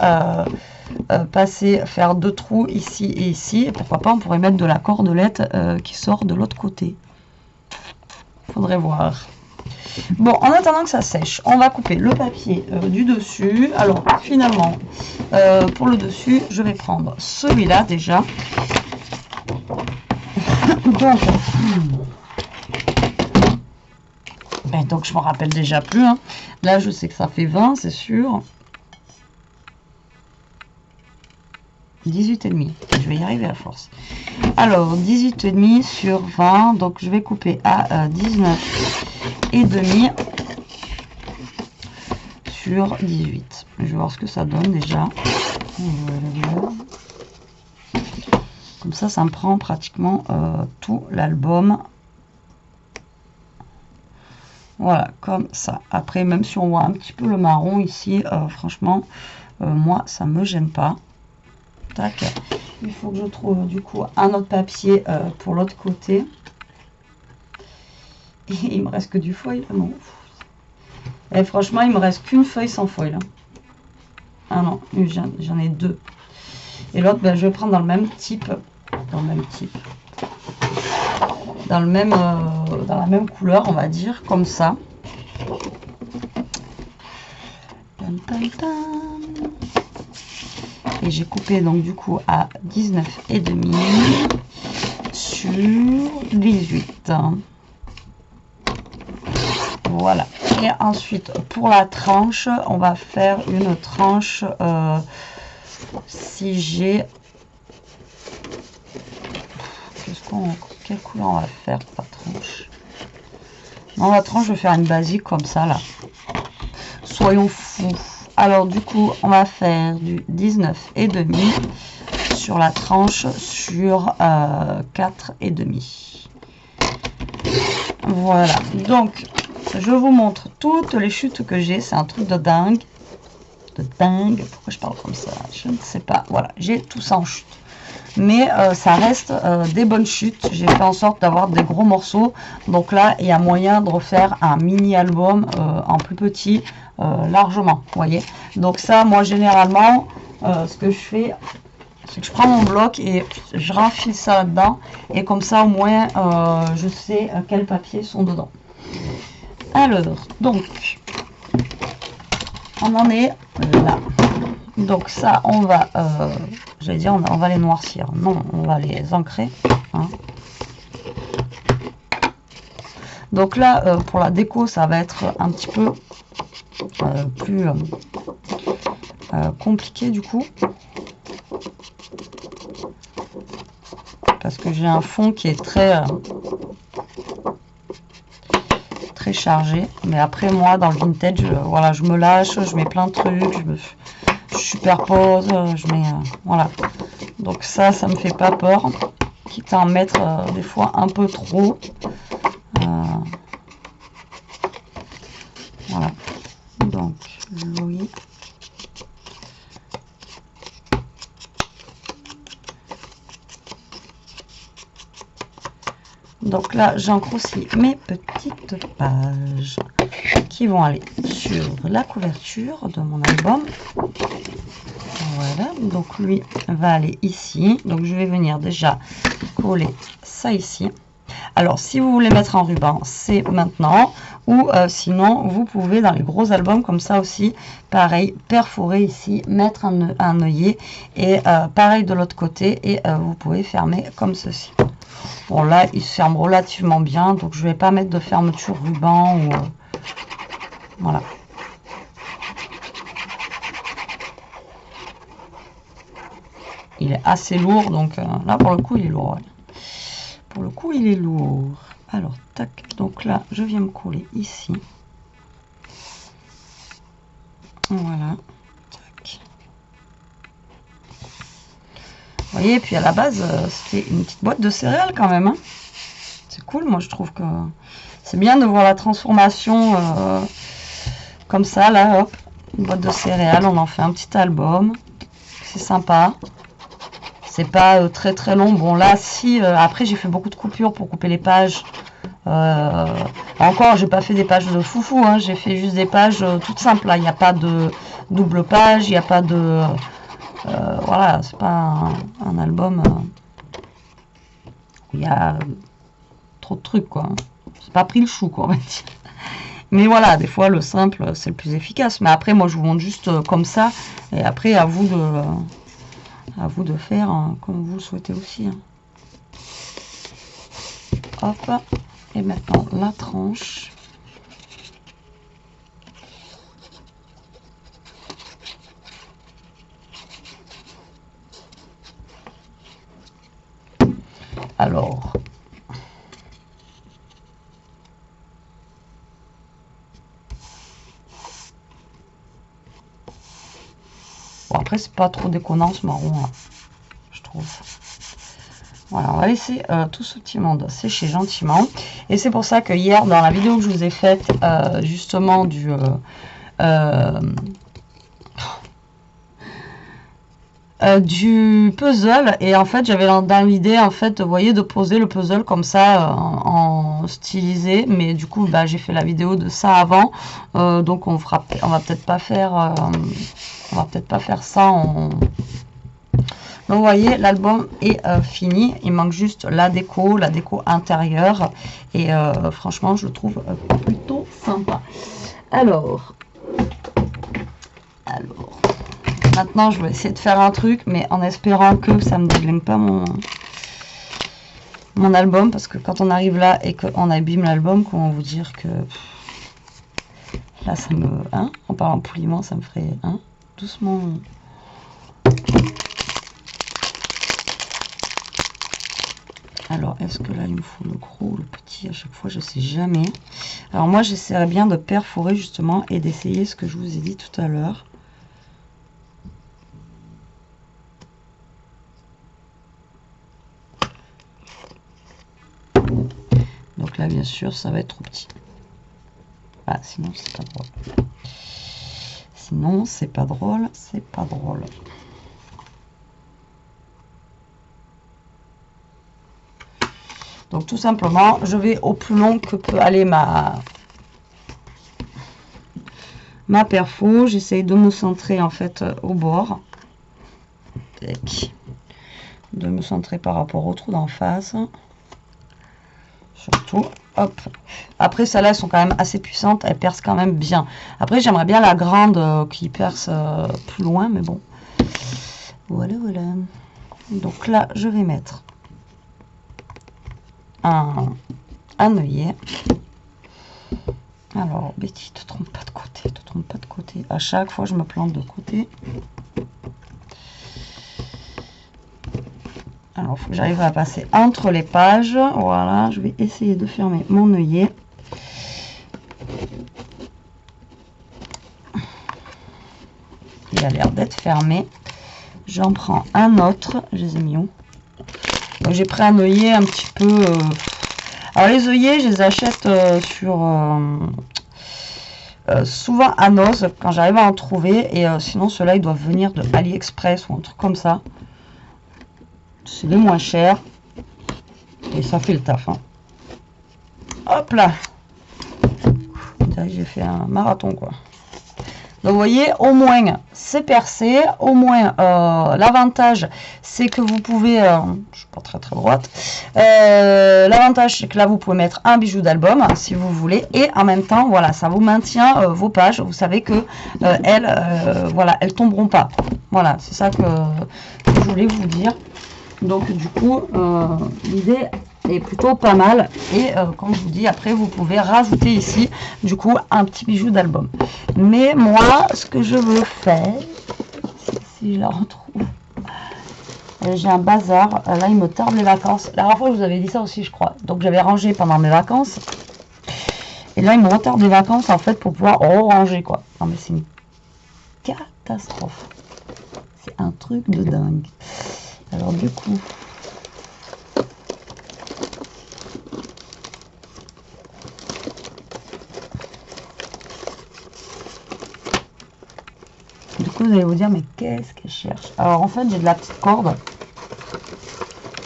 faire 2 trous ici et ici, et pourquoi pas on pourrait mettre de la cordelette qui sort de l'autre côté. Faudrait voir. Bon, en attendant que ça sèche, on va couper le papier du dessus. Alors finalement, pour le dessus, je vais prendre celui-là déjà. Donc je me rappelle déjà plus hein. Là je sais que ça fait 20, c'est sûr. 18,5. Je vais y arriver à force. Alors, 18,5 sur 20. Donc, je vais couper à 19,5 sur 18. Je vais voir ce que ça donne déjà. Comme ça me prend pratiquement tout l'album. Voilà, comme ça. Après, même si on voit un petit peu le marron ici, franchement, moi, ça me gêne pas. Tac. Il faut que je trouve du coup un autre papier pour l'autre côté. Et il me reste que du foil. Non. Et franchement, il me reste qu'une feuille sans foil. Ah non, j'en ai deux. Et l'autre, ben, je vais prendre dans le même type. Dans la même couleur, on va dire, comme ça. Et j'ai coupé donc du coup à 19,5 sur 18. Voilà. Et ensuite, pour la tranche, on va faire une tranche, si j'ai... Quelle couleur on va faire pour la tranche? Non, la tranche, je vais faire une basique comme ça, là. Soyons fous. Alors, du coup, on va faire du 19,5 sur la tranche sur 4,5. Voilà. Donc, je vous montre toutes les chutes que j'ai. C'est un truc de dingue. De dingue. Pourquoi je parle comme ça? Je ne sais pas. Voilà, j'ai tout ça en chute. Mais ça reste des bonnes chutes. J'ai fait en sorte d'avoir des gros morceaux. Donc là, il y a moyen de refaire un mini album en plus petit, largement. Vous voyez. Donc ça, moi, généralement, ce que je fais, c'est que je prends mon bloc et je renfile ça là-dedans. Et comme ça, au moins, je sais quels papiers sont dedans. Alors, donc, on en est là. Donc ça, on va, j'allais dire, on va les noircir. Non, on va les ancrer. Hein. Donc là, pour la déco, ça va être un petit peu plus compliqué du coup. Parce que j'ai un fond qui est très chargé. Mais après, moi, dans le vintage, voilà, je me lâche, je mets plein de trucs, je superpose, je mets... voilà. Donc ça me fait pas peur. Quitte à en mettre des fois un peu trop. Voilà. Donc, Louis. Donc là, j'encre aussi mes petites pages qui vont aller sur la couverture de mon album. Voilà, donc lui va aller ici. Donc je vais venir déjà coller ça ici. Alors si vous voulez mettre en ruban, c'est maintenant. Ou sinon, vous pouvez dans les gros albums comme ça aussi, pareil, perforer ici, mettre un œillet. Et pareil de l'autre côté. Et vous pouvez fermer comme ceci. Bon là, il se ferme relativement bien. Donc je vais pas mettre de fermeture ruban. Ou, voilà. Il est assez lourd, donc là pour le coup il est lourd. Ouais. Pour le coup il est lourd. Alors tac, donc là je viens me coller ici. Voilà. Tac. Vous voyez, puis à la base c'était une petite boîte de céréales quand même. Hein. C'est cool, moi je trouve que c'est bien de voir la transformation comme ça là, hop, une boîte de céréales, on en fait un petit album. C'est sympa. C'est pas très très long. Bon là, si après j'ai fait beaucoup de coupures pour couper les pages. Encore, j'ai pas fait des pages de foufou. Hein, j'ai fait juste des pages toutes simples. Là, il n'y a pas de double page, il n'y a pas de voilà, c'est pas un album où il y a trop de trucs quoi. C'est pas pris le chou quoi, on va dire. Mais voilà, des fois le simple c'est le plus efficace. Mais après, moi je vous montre juste comme ça. Et après, à vous de faire comme vous le souhaitez aussi. Hein. Hop, et maintenant la tranche. Alors, après, c'est pas trop déconnant ce marron là, je trouve. Voilà, on va laisser tout ce petit monde sécher gentiment. Et c'est pour ça que hier, dans la vidéo que je vous ai faite, justement du puzzle, et en fait j'avais dans l'idée en fait, vous voyez, de poser le puzzle comme ça en stylisé, mais du coup bah, j'ai fait la vidéo de ça avant, donc on va peut-être pas faire ça en... Donc vous voyez, l'album est fini, il manque juste la déco intérieure, et franchement je le trouve plutôt sympa. Alors maintenant je vais essayer de faire un truc, mais en espérant que ça me déglingue pas mon album, parce que quand on arrive là et qu'on abîme l'album, comment vous dire que là ça me... Hein, en parlant poliment, ça me ferait... Hein, doucement... Alors, est-ce que là, il me faut le gros ou le petit? À chaque fois, je sais jamais. Alors, moi, j'essaierais bien de perforer, justement, et d'essayer ce que je vous ai dit tout à l'heure. Donc là, bien sûr, ça va être trop petit. Ah, sinon, c'est pas drôle. Sinon, c'est pas drôle, c'est pas drôle. Donc tout simplement, je vais au plus long que peut aller ma perfo. J'essaye de me centrer en fait au bord. De me centrer par rapport au trou d'en face. Surtout, hop. Après, celles-là, elles sont quand même assez puissantes. Elles percent quand même bien. Après, j'aimerais bien la grande qui perce plus loin, mais bon. Voilà, voilà. Donc là, je vais mettre un œillet. Alors, Betty, te trompe pas de côté, te trompe pas de côté. À chaque fois, je me plante de côté. Alors, il faut que j'arrive à passer entre les pages. Voilà, je vais essayer de fermer mon œillet. Il a l'air d'être fermé. J'en prends un autre. Je les ai mis où? J'ai pris un œillet un petit peu... Alors les œillets, je les achète sur... souvent à Noz, quand j'arrive à en trouver. Et sinon, ceux-là, ils doivent venir de AliExpress ou un truc comme ça. C'est les moins chers. Et ça fait le taf. Hein. Hop là. J'ai fait un marathon, quoi. Donc vous voyez, au moins c'est percé, au moins l'avantage c'est que vous pouvez, je suis pas très droite, l'avantage c'est que là vous pouvez mettre un bijou d'album si vous voulez, et en même temps voilà, ça vous maintient vos pages, vous savez que voilà, elles tomberont pas, voilà, c'est ça que je voulais vous dire. Donc du coup l'idée est plutôt pas mal, et comme je vous dis, après vous pouvez rajouter ici du coup un petit bijou d'album. Mais moi ce que je veux faire, si je la retrouve, j'ai un bazar, là il me tarde les vacances. La dernière fois je vous avais dit ça aussi je crois, donc j'avais rangé pendant mes vacances, et là il me retarde les vacances en fait pour pouvoir ranger quoi. Non mais c'est une catastrophe, c'est un truc de dingue. Alors du coup, vous allez vous dire, mais qu'est-ce qu'elle cherche? Alors en fait, j'ai de la petite corde.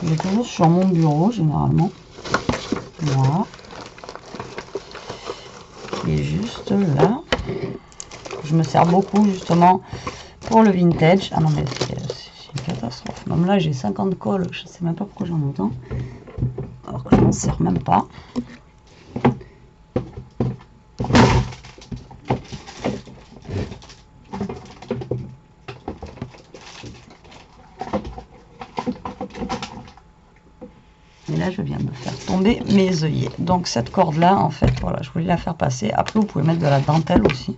J'ai toujours sur mon bureau, généralement. Voilà. Et juste là. Je me sers beaucoup, justement, pour le vintage. Ah non, mais c'est une catastrophe. Même là, j'ai 50 cols. Je sais même pas pourquoi j'en ai autant. Alors que je m'en sers même pas. Je viens de faire tomber mes œillets. Donc cette corde là en fait, voilà, je voulais la faire passer. Après vous pouvez mettre de la dentelle aussi.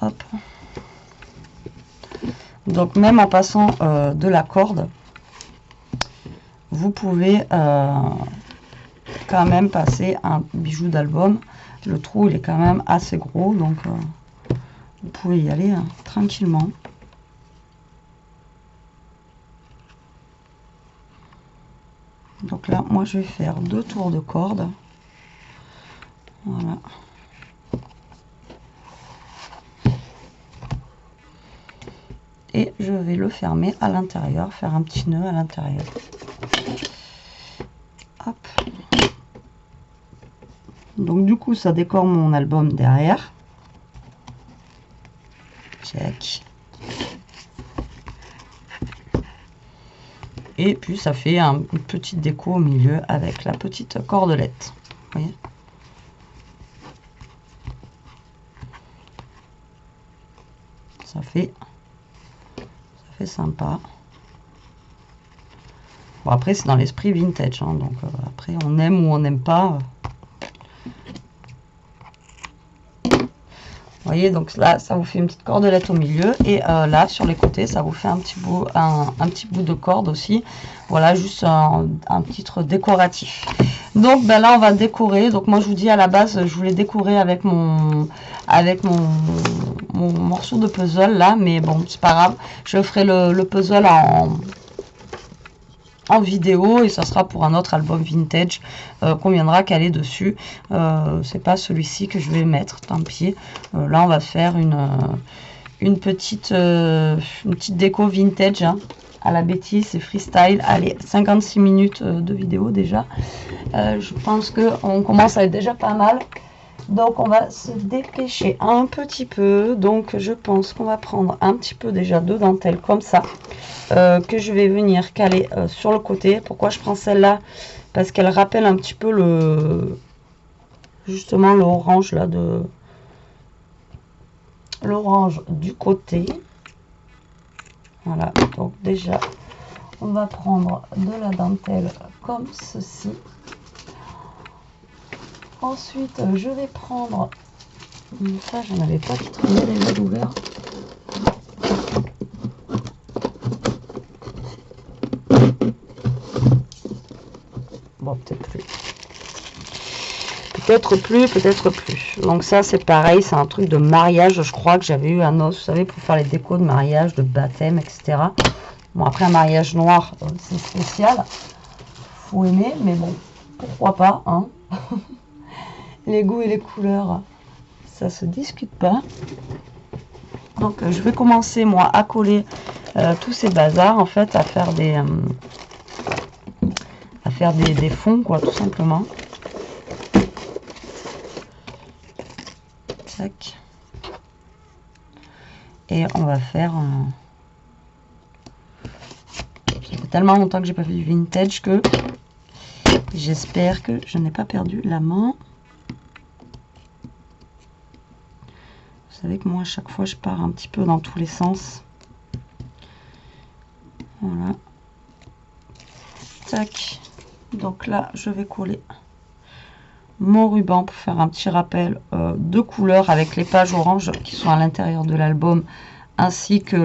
Hop. Donc même en passant de la corde, vous pouvez quand même passer un bijou d'album. Le trou il est quand même assez gros, donc vous pouvez y aller tranquillement. Donc là, moi, je vais faire 2 tours de corde. Voilà. Et je vais le fermer à l'intérieur, faire un petit nœud à l'intérieur. Hop. Donc du coup, ça décore mon album derrière. Check. Et puis ça fait une petite déco au milieu avec la petite cordelette. Vous voyez ? Ça fait sympa. Bon, après, c'est dans l'esprit vintage, hein, donc après, on aime ou on n'aime pas. Vous voyez, donc là, ça vous fait une petite cordelette au milieu. Et là, sur les côtés, ça vous fait un petit bout de corde aussi. Voilà, juste un titre décoratif. Donc, ben là, on va décorer. Donc, moi, je vous dis, à la base, je voulais décorer avec mon morceau de puzzle, là. Mais bon, c'est pas grave. Je ferai le puzzle en vidéo et ça sera pour un autre album vintage qu'on viendra caler dessus. C'est pas celui-ci que je vais mettre, tant pis. Là on va faire une petite déco vintage, hein, à la bêtise, c'est freestyle. Allez, 56 minutes de vidéo déjà. Je pense que on commence à être déjà pas mal, donc on va se dépêcher un petit peu. Donc je pense qu'on va prendre un petit peu déjà de dentelle comme ça, que je vais venir caler sur le côté. Pourquoi je prends celle-là? Parce qu'elle rappelle un petit peu justement l'orange là, l'orange du côté. Voilà, donc déjà on va prendre de la dentelle comme ceci. Ensuite je vais prendre ça, j'en avais pas qui traînait déjà d'ouvert. Bon, peut-être plus. Peut-être plus. Donc ça, c'est pareil, c'est un truc de mariage, je crois que j'avais eu un os, vous savez, pour faire les décos de mariage, de baptême, etc. Bon, après, un mariage noir, c'est spécial. Faut aimer, mais bon, pourquoi pas, hein. Les goûts et les couleurs, ça se discute pas. Donc, je vais commencer, moi, à coller tous ces bazars, en fait, à faire des fonds, quoi, tout simplement. Tac. Et on va faire... ça fait tellement longtemps que j'ai pas fait du vintage que j'espère que je n'ai pas perdu la main. Vous savez que moi, à chaque fois, je pars un petit peu dans tous les sens. Voilà. Tac. Donc là, je vais coller mon ruban pour faire un petit rappel de couleurs avec les pages orange qui sont à l'intérieur de l'album, ainsi que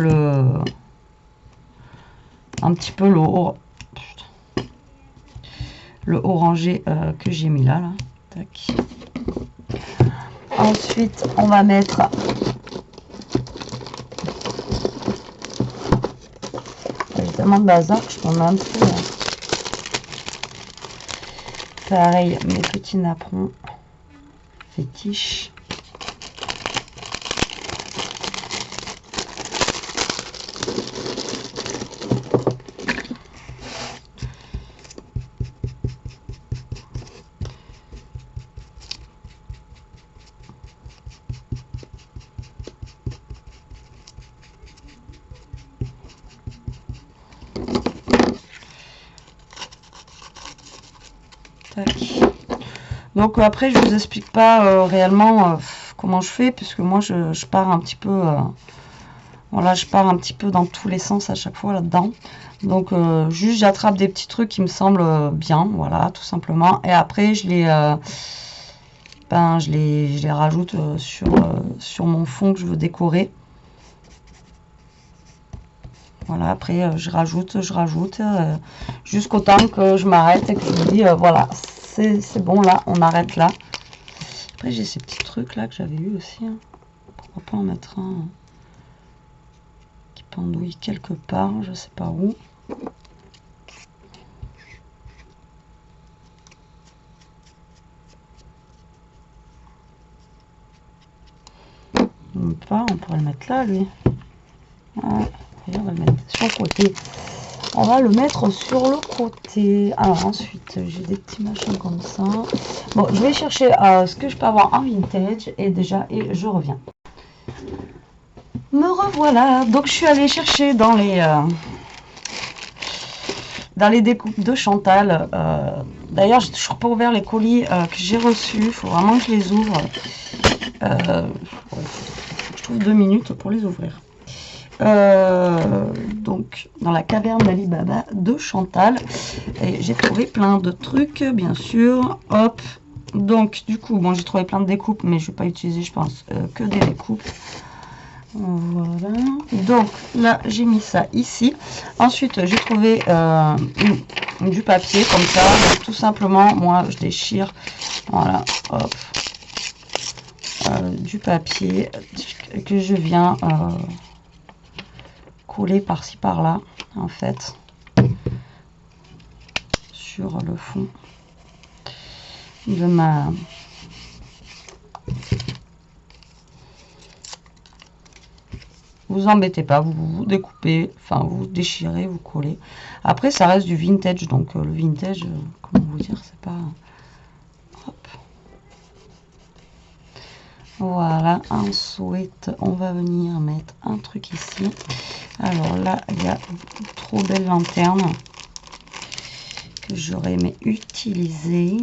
un petit peu le orangé que j'ai mis là. Tac. Ensuite, on va mettre j'ai tellement de bazar que je prends un peu. Pareil, mes petits napperons fétiches. Donc après je vous explique pas réellement comment je fais, puisque moi je pars un petit peu voilà, je pars un petit peu dans tous les sens à chaque fois là dedans. Donc juste j'attrape des petits trucs qui me semblent bien, voilà, tout simplement, et après je les rajoute sur mon fond que je veux décorer. Voilà, après je rajoute jusqu'au temps que je m'arrête et que je me dis voilà, c'est bon, là on arrête là. Après j'ai ces petits trucs là que j'avais eu aussi, hein. Pourquoi pas en mettre un qui pendouille quelque part, je sais pas où. pourrait le mettre là, lui. Ouais, et on va le mettre sur le côté. On va le mettre sur le côté. Alors ensuite, j'ai des petits machins comme ça. Bon, je vais chercher ce que je peux avoir en vintage et je reviens. Me revoilà. Donc je suis allée chercher dans les découpes de Chantal. D'ailleurs, j'ai toujours pas ouvert les colis que j'ai reçus. Il faut vraiment que je les ouvre. Je trouve 2 minutes pour les ouvrir. Donc dans la caverne d'Ali Baba de Chantal, et j'ai trouvé plein de trucs, bien sûr. Hop, donc du coup bon, j'ai trouvé plein de découpes, mais je vais pas utiliser, je pense, que des découpes. Voilà, donc là j'ai mis ça ici. Ensuite j'ai trouvé du papier comme ça, donc, tout simplement moi je déchire, voilà, hop, du papier que je viens coller par-ci par-là, en fait, sur le fond de ma... Vous embêtez pas, vous découpez, enfin vous déchirez, vous collez. Après ça reste du vintage, donc le vintage, comment vous dire, c'est pas... Hop. Voilà, ensuite on va venir mettre un truc ici. Alors là, il y a une trop belle lanterne que j'aurais aimé utiliser.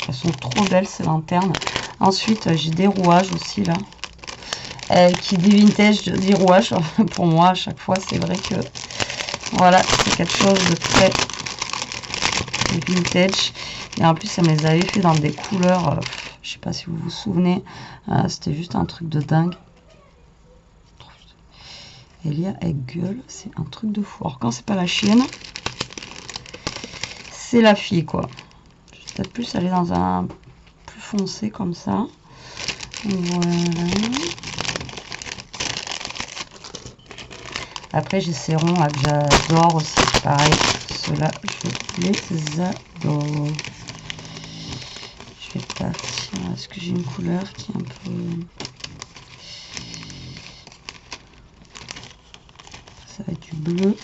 Elles sont trop belles ces lanternes. Ensuite, j'ai des rouages aussi là. Qui dit vintage, dit rouage. Pour moi, à chaque fois, c'est vrai que voilà, c'est quelque chose de très vintage. Et en plus, ça me les avait fait dans des couleurs, je sais pas si vous vous souvenez, c'était juste un truc de dingue. Elia, elle gueule, c'est un truc de fou. Alors quand c'est pas la chienne, c'est la fille quoi. Je vais peut-être plus aller dans un plus foncé comme ça. Voilà. Après j'ai ces ronds là que j'adore aussi, pareil. Ceux-là, je les adore. Je vais partir. Est-ce que j'ai une couleur qui est un peu... Ça va être du bleu.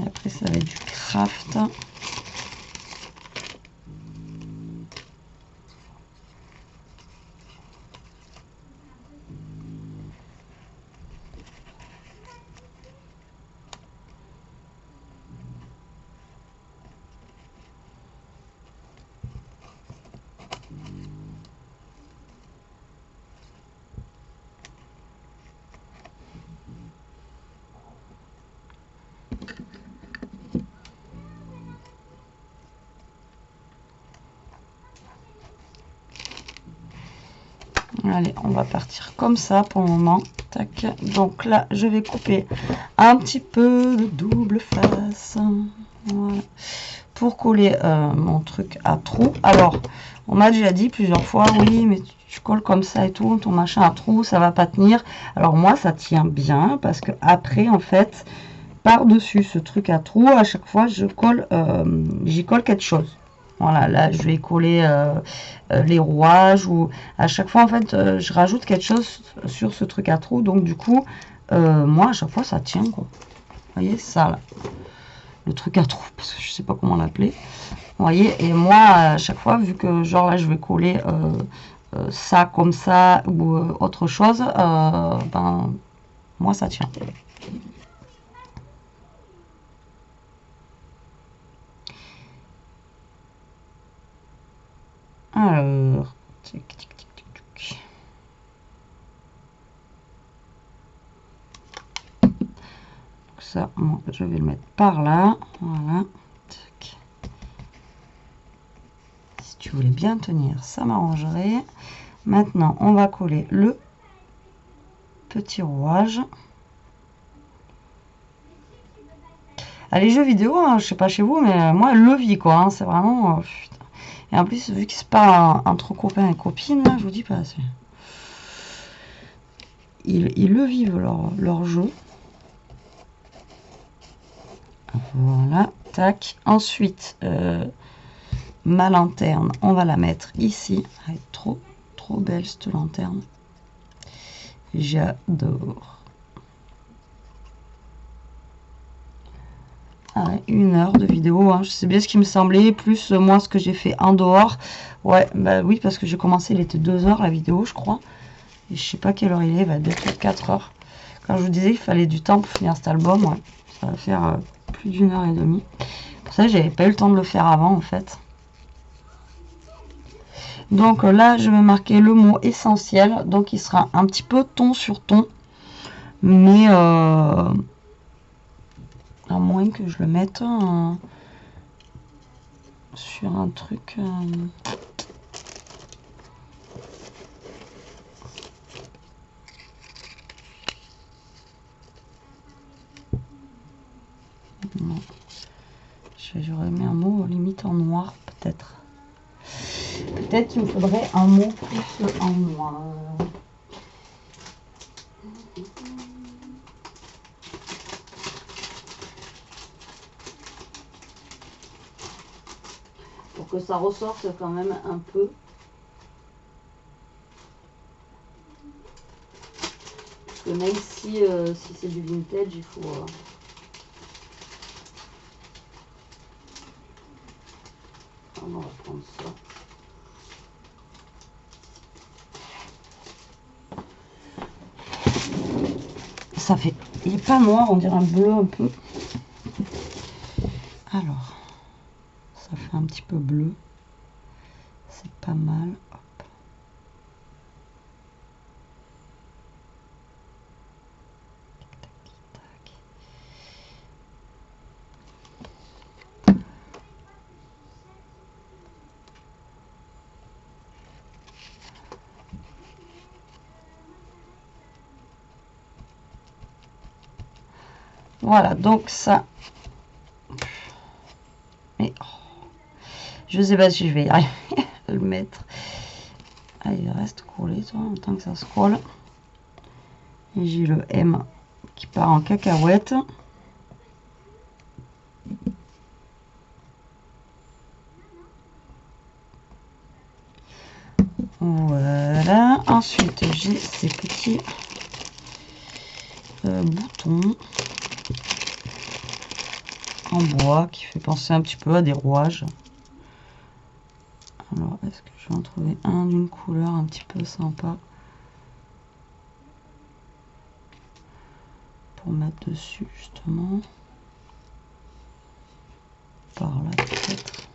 Et après, ça va être du craft. Allez, on va partir comme ça pour le moment. Tac. Donc là, je vais couper un petit peu de double face. Voilà. Pour coller mon truc à trous. Alors, on m'a déjà dit plusieurs fois, oui, mais tu colles comme ça et tout, ton machin à trous, ça va pas tenir. Alors moi, ça tient bien parce que après, en fait, par-dessus ce truc à trous, à chaque fois, je colle, j'y colle quelque chose. Voilà, là je vais coller les rouages ou à chaque fois en fait je rajoute quelque chose sur ce truc à trous, donc du coup moi à chaque fois ça tient quoi. Vous voyez ça là, le truc à trous parce que je sais pas comment l'appeler. Vous voyez, et moi à chaque fois vu que genre là je vais coller ça comme ça ou autre chose, ben moi ça tient. Alors, tic, tic, tic, tic, tic. Donc ça, moi, je vais le mettre par là. Voilà. Tic. Si tu voulais bien tenir, ça m'arrangerait. Maintenant, on va coller le petit rouage. Ah, les jeux vidéo, hein, je sais pas chez vous, mais moi, elle le vit, quoi. Hein, c'est vraiment... putain. Et en plus, vu que c'est pas entre copains et copines, là, je vous dis pas, ils le vivent leur jeu. Voilà, tac. Ensuite, ma lanterne, on va la mettre ici. Elle est trop belle cette lanterne. J'adore. Ouais, 1 heure de vidéo, hein. Je sais bien ce qui me semblait, plus moi ce que j'ai fait en dehors. Ouais, bah oui, parce que j'ai commencé, il était 2 heures la vidéo, je crois. Et je sais pas quelle heure il va être 4 heures. Quand je vous disais qu'il fallait du temps pour finir cet album, ouais, ça va faire plus d'1 heure et demie. Pour ça, j'avais pas eu le temps de le faire avant en fait. Donc là, je vais marquer le mot essentiel. Donc il sera un petit peu ton sur ton. Mais à moins que je le mette sur un truc... Non. J'aurais mis un mot limite en noir peut-être. Peut-être qu'il me faudrait un mot plus en noir. Pour que ça ressorte quand même un peu. Parce que même si c'est du vintage, il faut... on va prendre ça. Ça fait... Il est pas noir, on dirait un bleu un peu. Alors, ça fait un petit peu bleu. C'est pas mal. Hop. Voilà, donc ça... Mais, oh, je sais pas si je vais y arriver à le mettre. Ah, il reste collé, toi, en tant que ça se colle. Et j'ai le M qui part en cacahuète. Voilà. Ensuite, j'ai ces petits boutons en bois qui fait penser un petit peu à des rouages. Alors, est-ce que je vais en trouver un d'une couleur un petit peu sympa pour mettre dessus, justement. Par là, peut-être.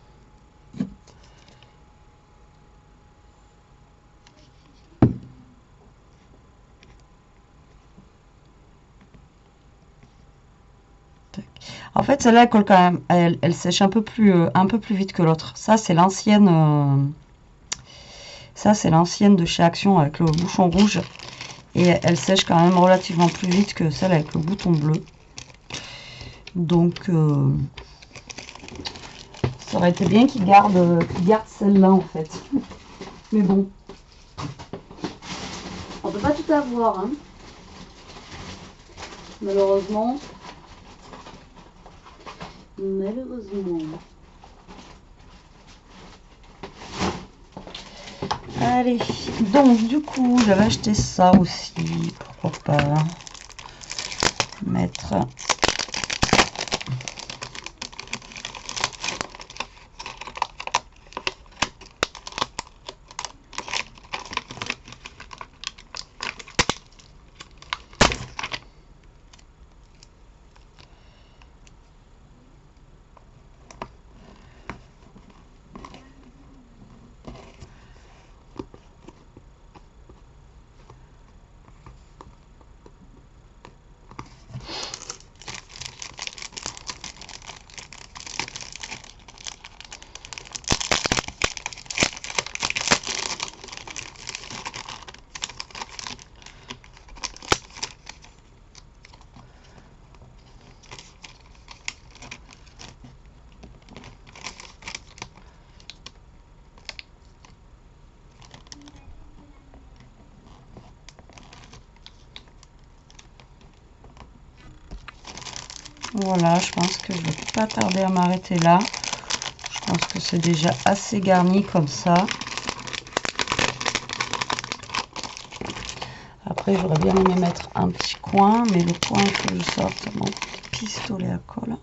En fait, celle-là, elle colle quand même. Elle sèche un peu plus vite que l'autre. Ça, c'est l'ancienne. Ça, c'est l'ancienne de chez Action avec le bouchon rouge. Et elle sèche quand même relativement plus vite que celle avec le bouton bleu. Donc, ça aurait été bien qu'ils gardent celle-là, en fait. Mais bon. On peut pas tout avoir, hein. Malheureusement. Allez, donc du coup, j'avais acheté ça aussi. Pourquoi pas mettre... Voilà, je pense que je vais pas tarder à m'arrêter là. Je pense que c'est déjà assez garni comme ça. Après, j'aurais bien aimé mettre un petit coin, mais le coin, il faut que je sorte mon pistolet à colle.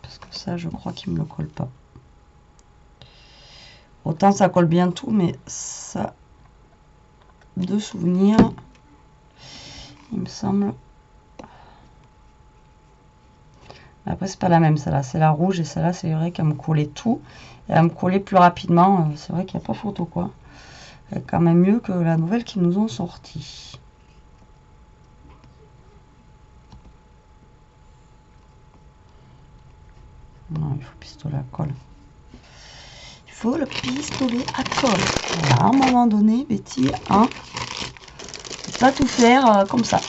Parce que ça, je crois qu'il me le colle pas. Autant ça colle bien tout, mais ça, de souvenir, il me semble. Après, c'est pas la même, celle-là, c'est la rouge, et celle-là, c'est vrai qu'elle me collait tout. Et elle me collait plus rapidement. C'est vrai qu'il n'y a pas photo, quoi. Elle est quand même mieux que la nouvelle qu'ils nous ont sortie. Non, il faut pistolet à colle. Il faut le pistolet à colle. Voilà, à un moment donné, Betty, hein, pas tout faire comme ça.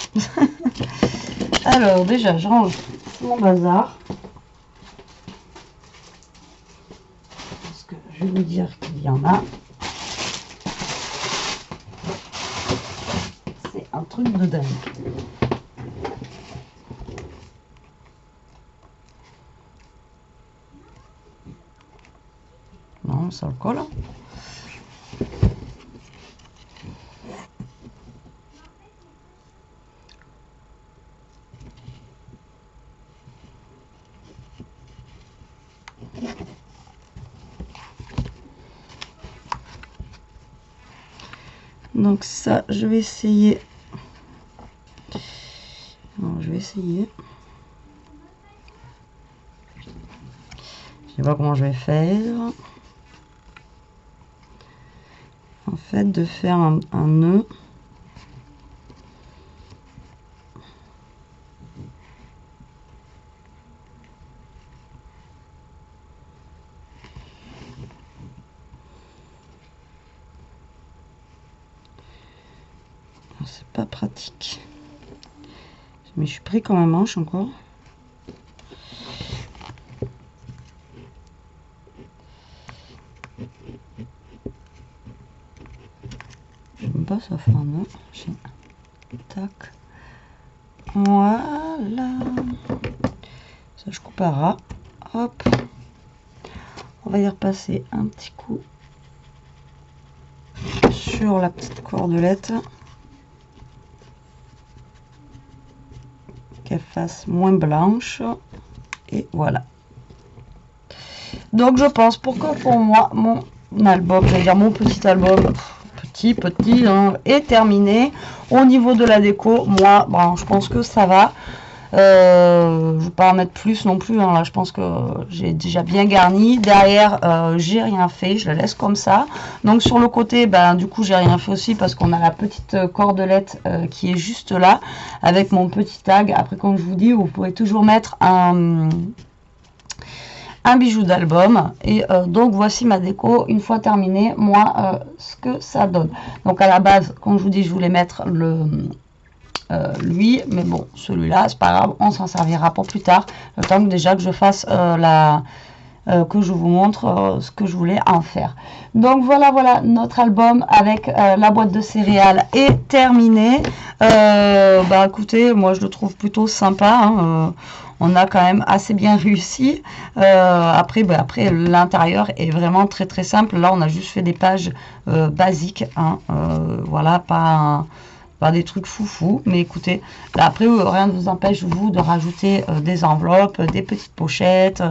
Alors, déjà, je range mon bazar. Parce que je vais vous dire qu'il y en a. C'est un truc de dingue. Non, ça le colle. Donc ça, je vais essayer. Alors, je vais essayer. Je sais pas comment je vais faire. En fait, de faire un nœud. C'est pas pratique. Mais je suis pris comme un manche encore. Je sais pas, ça fait un nœud. Tac. Voilà. Ça, je coupe à ras. Hop. On va y repasser un petit coup sur la petite cordelette. Qu'elle fasse moins blanche. Et voilà. Donc, je pense, pour moi, mon album, j'allais dire mon petit album, petit, hein, est terminé. Au niveau de la déco, moi, bon, je pense que ça va. Je ne vais pas en mettre plus non plus, hein, là je pense que j'ai déjà bien garni. Derrière, j'ai rien fait, je la laisse comme ça. Donc sur le côté, ben, du coup j'ai rien fait aussi parce qu'on a la petite cordelette qui est juste là avec mon petit tag. Après, comme je vous dis, vous pourrez toujours mettre un bijou d'album. Et donc voici ma déco une fois terminée, moi ce que ça donne. Donc à la base, comme je vous dis, je voulais mettre lui, mais bon, celui-là, c'est pas grave, on s'en servira pour plus tard, le temps que déjà que je fasse que je vous montre ce que je voulais en faire. Donc voilà, notre album avec la boîte de céréales est terminé. Bah écoutez, moi je le trouve plutôt sympa, hein, on a quand même assez bien réussi. Après l'intérieur est vraiment très simple. Là on a juste fait des pages basiques, hein, voilà, pas des trucs foufou, mais écoutez, là, après rien ne vous empêche vous de rajouter des enveloppes, des petites pochettes,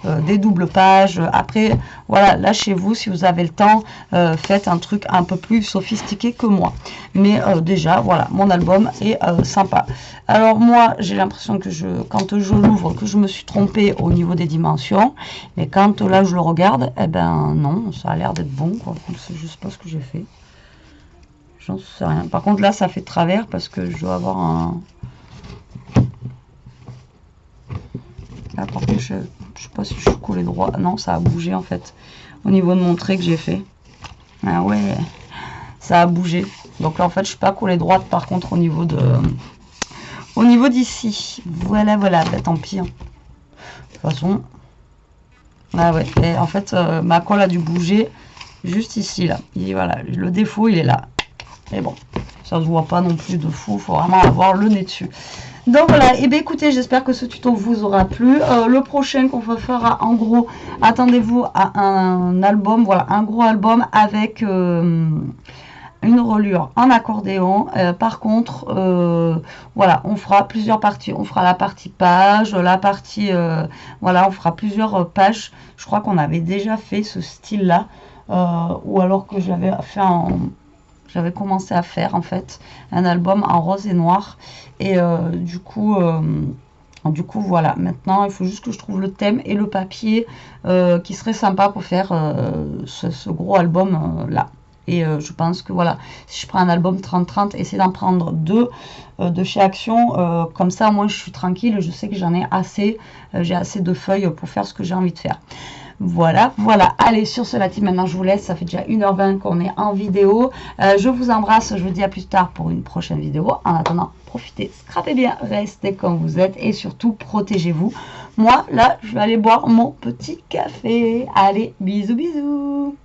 des doubles pages. Après voilà, là chez vous, si vous avez le temps, faites un truc un peu plus sophistiqué que moi. Mais déjà voilà, mon album est sympa. Alors moi j'ai l'impression que quand je l'ouvre, que je me suis trompée au niveau des dimensions, mais quand là je le regarde, eh ben non, ça a l'air d'être bon, quoi. Donc c'est juste pas ce que j'ai fait. J'en sais rien. Par contre, là, ça fait de travers parce que je dois avoir un... Là, par contre, je sais pas si je suis collé droit. Non, ça a bougé, en fait. Au niveau de mon trait que j'ai fait. Ah ouais, ça a bougé. Donc là, en fait, je suis pas collé droite, par contre, au niveau d'ici. Voilà. Ben, tant pis. Hein. De toute façon... Ah ouais, et en fait, ma colle a dû bouger juste ici, là. Et voilà, le défaut, il est là. Mais bon, ça se voit pas non plus de fou, faut vraiment avoir le nez dessus. Donc voilà, et bien écoutez, j'espère que ce tuto vous aura plu. Le prochain qu'on va faire, en gros, attendez-vous à un album, voilà, un gros album avec une reliure en accordéon. Par contre, voilà, on fera plusieurs parties. On fera la partie page, la partie, voilà, on fera plusieurs pages. Je crois qu'on avait déjà fait ce style-là, ou alors que j'avais fait j'avais commencé à faire en fait un album en rose et noir. Et du coup, voilà, maintenant il faut juste que je trouve le thème et le papier qui serait sympa pour faire ce gros album là. Et je pense que voilà, si je prends un album 30-30, essayer d'en prendre deux de chez Action, comme ça moi je suis tranquille, je sais que j'en ai assez, j'ai assez de feuilles pour faire ce que j'ai envie de faire. Voilà, voilà. Allez, sur ce, la team, maintenant je vous laisse. Ça fait déjà 1h20 qu'on est en vidéo. Je vous embrasse. Je vous dis à plus tard pour une prochaine vidéo. En attendant, profitez, scrapez bien, restez comme vous êtes et surtout, protégez-vous. Moi, là, je vais aller boire mon petit café. Allez, bisous, bisous.